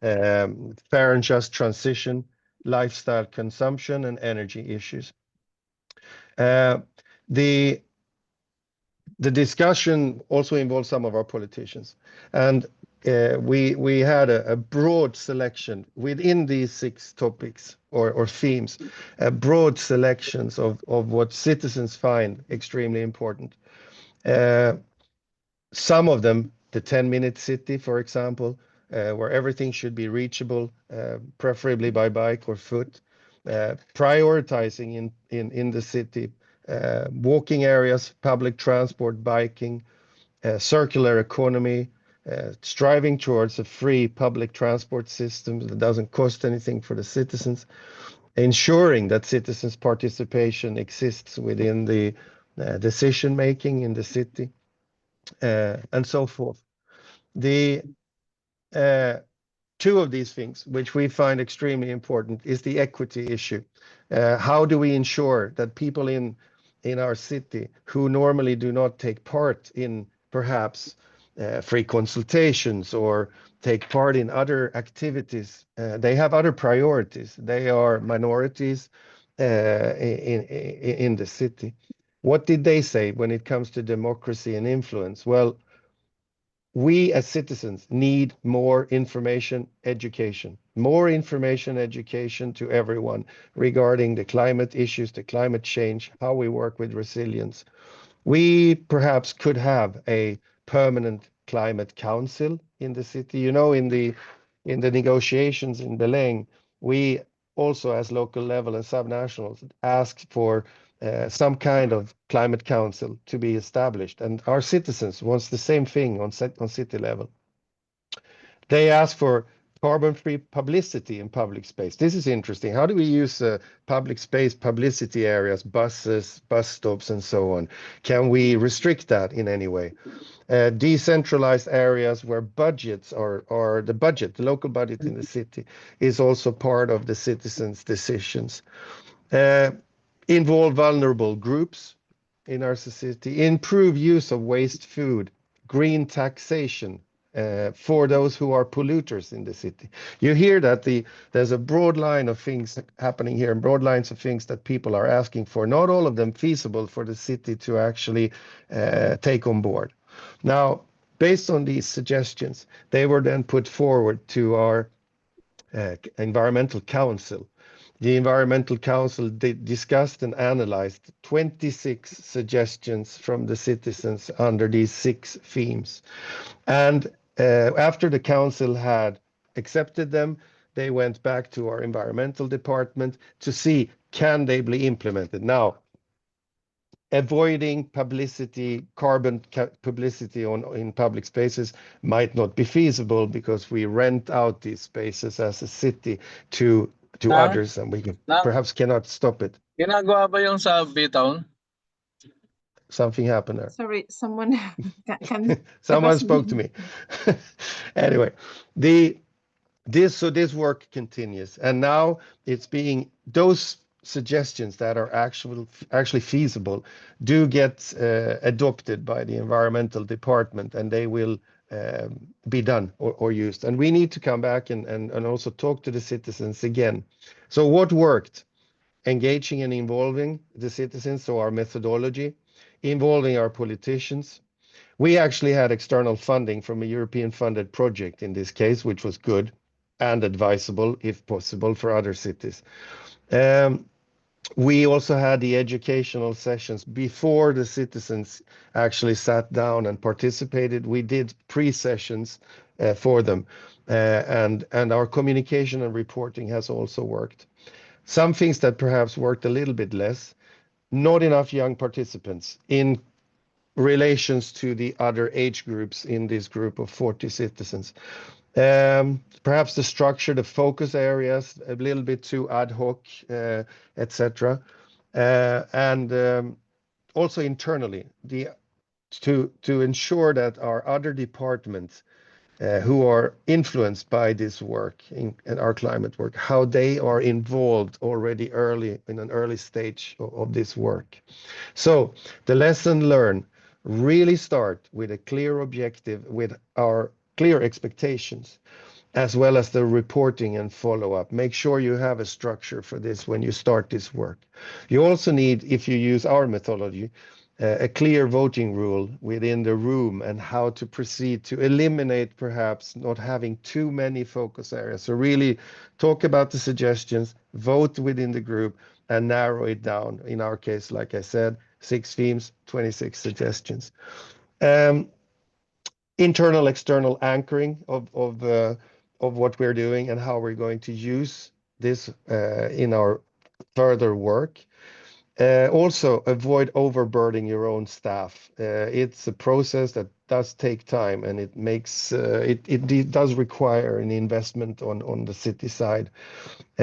fair and just transition, lifestyle consumption, and energy issues. The discussion also involved some of our politicians, and we had a broad selection within these 6 topics or themes, broad selections of what citizens find extremely important. Some of them, the 10-minute city, for example, where everything should be reachable, preferably by bike or foot, prioritizing in the city, walking areas, public transport, biking, circular economy, striving towards a free public transport system that doesn't cost anything for the citizens, ensuring that citizens' participation exists within the decision-making in the city, and so forth. The 2 of these things, which we find extremely important, is the equity issue. How do we ensure that people in our city who normally do not take part in perhaps free consultations or take part in other activities, they have other priorities. They are minorities in the city. What did they say when it comes to democracy and influence? Well, we as citizens need more information education to everyone regarding the climate issues, the climate change, how we work with resilience. We perhaps could have a permanent climate council in the city. You know, in the negotiations in Belém, we also as local level and subnationals asked for some kind of climate council to be established. And our citizens wants the same thing on city level. They ask for carbon-free publicity in public space. This is interesting. How do we use public space publicity areas, buses, bus stops, and so on? Can we restrict that in any way? Decentralized areas where budgets are the local budget in the city is also part of the citizens' decisions. Involve vulnerable groups in our society, improve use of waste food, green taxation for those who are polluters in the city. You hear that there's a broad line of things happening here, and broad lines of things that people are asking for, not all of them feasible for the city to actually take on board. Now, based on these suggestions, they were then put forward to our environmental council. The Environmental Council discussed and analyzed 26 suggestions from the citizens under these 6 themes. And after the council had accepted them, they went back to our environmental department to see, can they be implemented? Now, avoiding publicity, publicity in public spaces might not be feasible because we rent out these spaces as a city to others, and we perhaps cannot stop it. Ginagawa ba yung sa B-Town? Something happened there. Sorry, someone can Someone spoke to me. Anyway, this work continues, and now it's being those suggestions that are actually feasible do get adopted by the environmental department, and they will be done or used. And we need to come back and also talk to the citizens again. So what worked? Engaging and involving the citizens, so our methodology, involving our politicians. We actually had external funding from a European funded project in this case, which was good and advisable, if possible, for other cities. We also had the educational sessions before the citizens actually sat down and participated. We did pre-sessions for them, and our communication and reporting has also worked. Some things that perhaps worked a little bit less, not enough young participants in relations to the other age groups in this group of 40 citizens. Perhaps the structure, the focus areas, a little bit too ad hoc, etc. And also internally, to ensure that our other departments who are influenced by this work in our climate work, how they are involved already in an early stage of this work. So the lesson learned, really start with a clear objective, with our clear expectations, as well as the reporting and follow-up. Make sure you have a structure for this when you start this work. You also need, if you use our methodology, a clear voting rule within the room and how to proceed to eliminate perhaps not having too many focus areas. So really talk about the suggestions, vote within the group, and narrow it down. In our case, like I said, 6 themes, 26 suggestions. Internal, external anchoring of what we're doing and how we're going to use this in our further work. Also, avoid overburdening your own staff. It's a process that does take time, and it makes it does require an investment on the city side.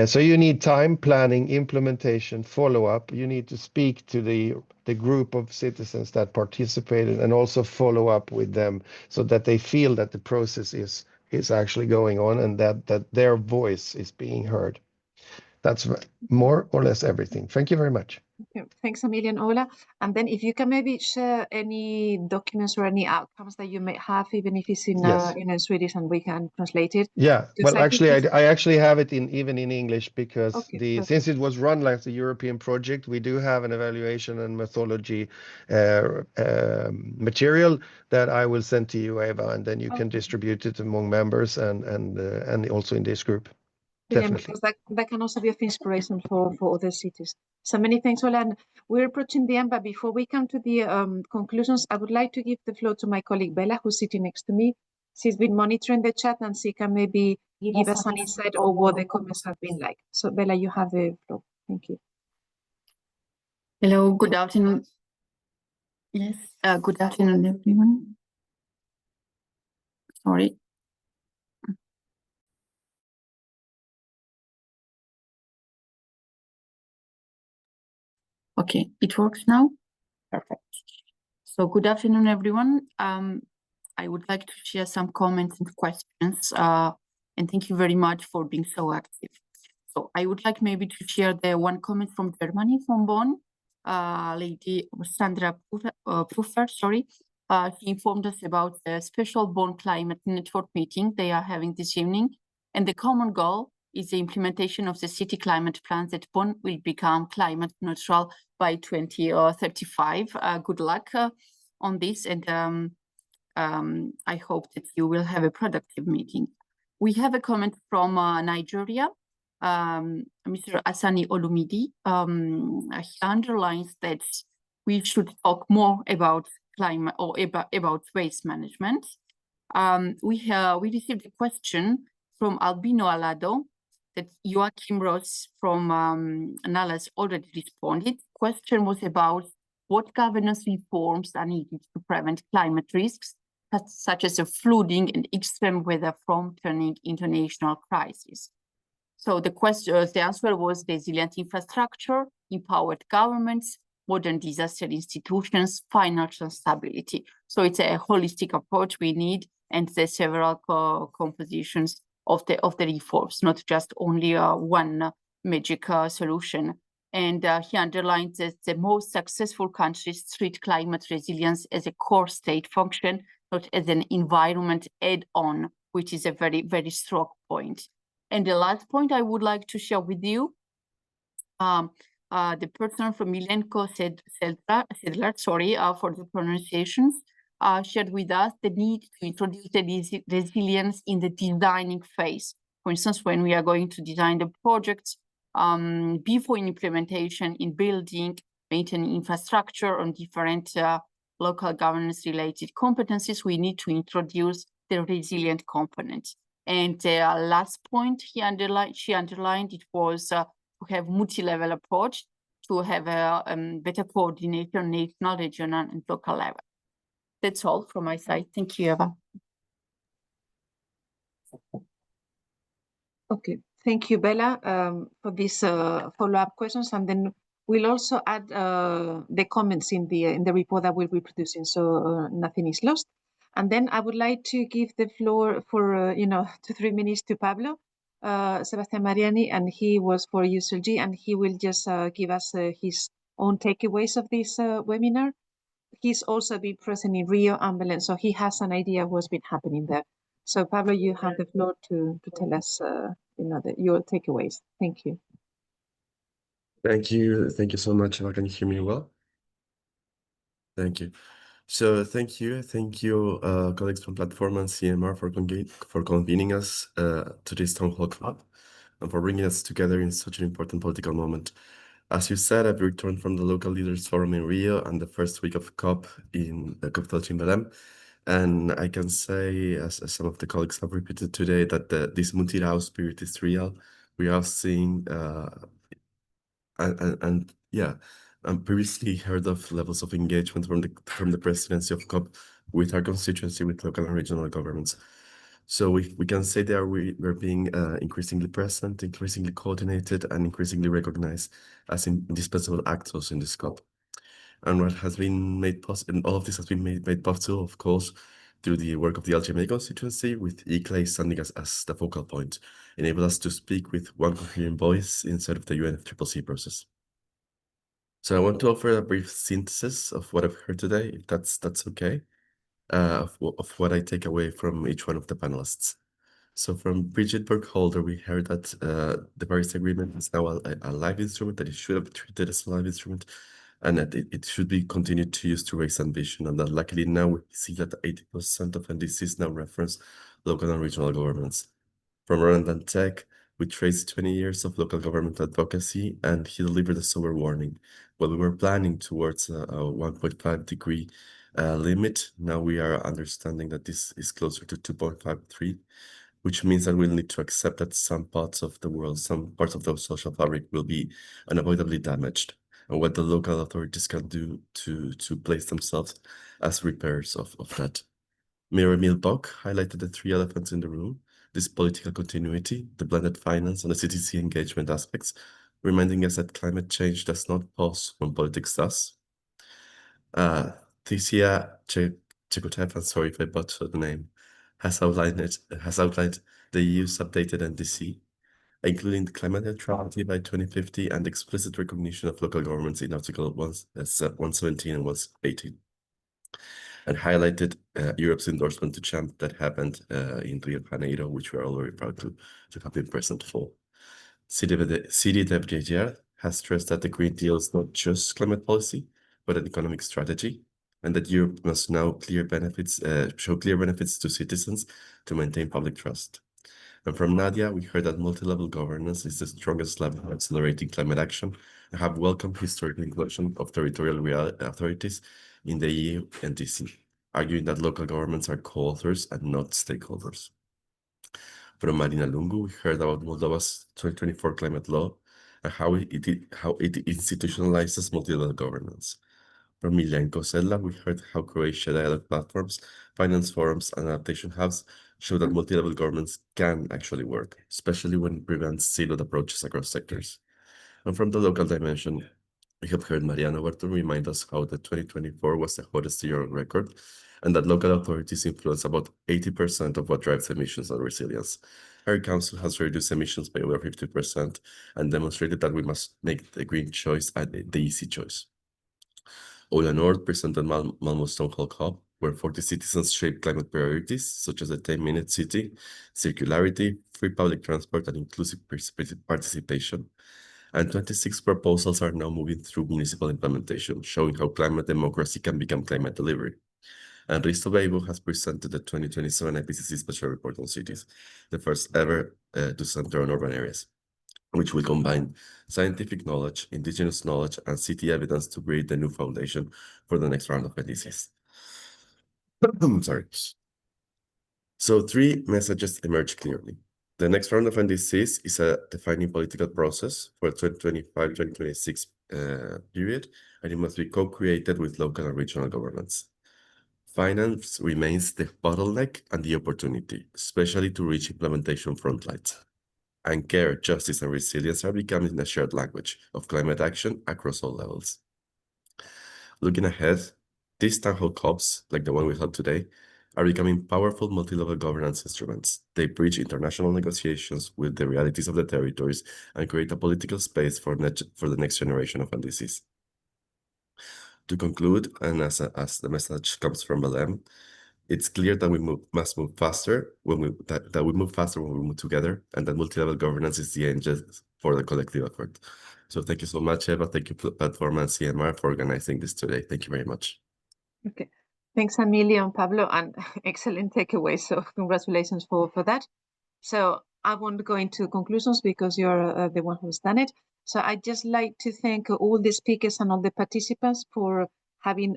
So you need time, planning, implementation, follow-up. You need to speak to the group of citizens that participated and also follow up with them so that they feel that the process is actually going on and that their voice is being heard. That's more or less everything. Thank you very much. Okay. Thanks a million, Ola. And then if you can maybe share any documents or any outcomes that you may have, even if it's in Swedish and we can translate it. Yeah, well, actually, I actually have it even in English because since it was run like the European project, we do have an evaluation and methodology material that I will send to you, Eva, and then you can distribute it among members and also in this group. Definitely. Because that can also be of inspiration for other cities. So many thanks, Ola. And we're approaching the end, but before we come to the conclusions, I would like to give the floor to my colleague Bella, who's sitting next to me. She's been monitoring the chat and she can maybe give us an insight of what the comments have been like. So Bella, you have the floor. Thank you. Hello, good afternoon. Yes, good afternoon, everyone. Sorry. Okay, it works now? Perfect. So good afternoon, everyone. I would like to share some comments and questions, and thank you very much for being so active. So I would like maybe to share the one comment from Germany, from Bonn, Lady Sandra Puffer, sorry. She informed us about the special Bonn Climate Network meeting they are having this evening, and the common goal is the implementation of the city climate plans that Bonn will become climate neutral by 2035. Good luck on this, and I hope that you will have a productive meeting. We have a comment from Nigeria, Mr. Asani Olumidi. He underlines that we should talk more about climate or about waste management. We received a question from Albino Alado that Joachim Ross from NALAS already responded. Question was about what governance reforms are needed to prevent climate risks, such as flooding and extreme weather from turning into national crisis. So the answer was resilient infrastructure, empowered governments, modern disaster institutions, financial stability. So it's a holistic approach we need, and there's several compositions of the reforms, not just only one magic solution. And he underlines that the most successful countries treat climate resilience as a core state function, not as an environment add-on, which is a very, very strong point. And the last point I would like to share with you, the person from Milenko Sedlar, sorry for the pronunciations, shared with us the need to introduce the resilience in the designing phase. For instance, when we are going to design the projects, before implementation in building, maintaining infrastructure on different local governance related competencies, we need to introduce the resilient component. And the last point she underlined it was to have multi-level approach, to have a better coordination, national, regional, and local level. That's all from my side. Thank you, Eva. Okay, thank you, Bella, for these follow-up questions, and then we'll also add the comments in the report that we'll be producing, so nothing is lost. And then I would like to give the floor for 2 to 3 minutes to Pablo Sebastian Mariani, and he was for USLG, and he will just give us his own takeaways of this webinar. He's also been present in Rio and Belém, so he has an idea of what's been happening there. So Pablo, you have the floor to tell us your takeaways. Thank you. Thank you so much. Can you hear me well? Thank you. So thank you, colleagues from PLATFORMA and CEMR for convening us to this Town Hall Club and for bringing us together in such an important political moment. As you said, I've returned from the Local Leaders Forum in Rio and the first week of COP in COP30 in Belém. And I can say, as some of the colleagues have repeated today, that this multi-DAO spirit is real. We are seeing, previously heard of levels of engagement from the presidency of COP with our constituency, with local and regional governments. So we can say that we're being increasingly present, increasingly coordinated, and increasingly recognized as indispensable actors in this COP. And what has been made possible, and all of this has been made possible, of course, through the work of the LGMA constituency, with ICLEI standing as the focal point, enable us to speak with one coherent voice inside of the UNFCCC process. So I want to offer a brief synthesis of what I've heard today, if that's okay, of what I take away from each one of the panelists. So from Bridget Burkholder, we heard that the Paris Agreement is now a live instrument, that it should have been treated as a live instrument, and that it should be continued to use to raise ambition, and that luckily now we see that 80% of NDCs now reference local and regional governments. From Roland Tech, we traced 20 years of local government advocacy, and he delivered a sober warning. While we were planning towards a 1.5 degree limit, now we are understanding that this is closer to 2.53, which means that we'll need to accept that some parts of the world, some parts of the social fabric will be unavoidably damaged, and what the local authorities can do to place themselves as repairs of that. Mayor Emil Bock highlighted the 3 elephants in the room: this political continuity, the blended finance, and the CTC engagement aspects, reminding us that climate change does not pause when politics does. Thesia Chikotev, I'm sorry if I butchered the name, has outlined the EU's updated NDC, including climate neutrality by 2050 and explicit recognition of local governments in Article 117 and 118. And highlighted Europe's endorsement to CHAMP that happened in Rio de Janeiro, which we are all very proud to have been present for. CDWGR has stressed that the Green Deal is not just climate policy, but an economic strategy, and that Europe must now show clear benefits to citizens to maintain public trust. And from Nadia, we heard that multi-level governance is the strongest level of accelerating climate action, and have welcomed historical inclusion of territorial authorities in the EU and DC, arguing that local governments are co-authors and not stakeholders. From Marina Lungu, we heard about Moldova's 2024 climate law and how it institutionalizes multi-level governance. From Miljenko Sedla, we heard how Croatia dialogue platforms, finance forums, and adaptation hubs show that multi-level governments can actually work, especially when it prevents siloed approaches across sectors. And from the local dimension, we have heard Mariana Huerto remind us how the 2024 was the hottest year on record, and that local authorities influence about 80% of what drives emissions and resilience. Her council has reduced emissions by over 50% and demonstrated that we must make the green choice the easy choice. Ola Nord presented Malmö Town Hall COP, where 40 citizens shape climate priorities, such as the 10-minute city, circularity, free public transport, and inclusive participation. And 26 proposals are now moving through municipal implementation, showing how climate democracy can become climate delivery. And Risto Weibo has presented the 2027 IPCC Special Report on Cities, the first ever to center on urban areas, which will combine scientific knowledge, indigenous knowledge, and city evidence to create the new foundation for the next round of NDCs. Sorry. So 3 messages emerge clearly. The next round of NDCs is a defining political process for the 2025-2026 period, and it must be co-created with local and regional governments. Finance remains the bottleneck and the opportunity, especially to reach implementation frontlines. And care, justice, and resilience are becoming a shared language of climate action across all levels. Looking ahead, these town hall COPs, like the one we held today, are becoming powerful multi-level governance instruments. They bridge international negotiations with the realities of the territories and create a political space for the next generation of NDCs. To conclude, and as the message comes from Belém, it's clear that we must move faster when we move faster when we move together, and that multi-level governance is the engine for the collective effort. So thank you so much, Eva. Thank you, Platforma and CMR, for organizing this today. Thank you very much. Okay, thanks, Amelia and Pablo, and excellent takeaway. So congratulations for that. So I won't go into conclusions because you're the one who's done it. So I'd just like to thank all the speakers and all the participants for having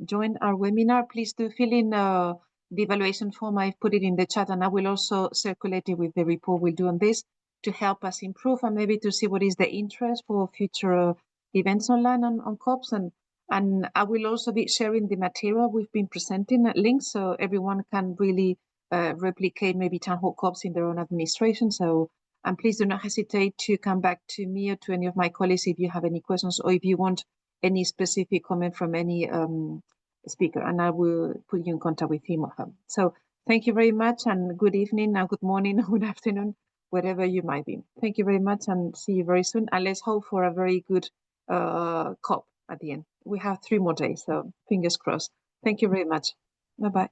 joined our webinar. Please do fill in the evaluation form. I've put it in the chat, and I will also circulate it with the report we'll do on this to help us improve and maybe to see what is the interest for future events online on COPs. And I will also be sharing the material we've been presenting at links so everyone can really replicate maybe town hall COPs in their own administration. So, and please do not hesitate to come back to me or to any of my colleagues if you have any questions or if you want any specific comment from any speaker, and I will put you in contact with him or her. So thank you very much, and good evening, and good morning, good afternoon, wherever you might be. Thank you very much, and see you very soon. And let's hope for a very good COP at the end. We have 3 more days, so fingers crossed. Thank you very much. Bye-bye.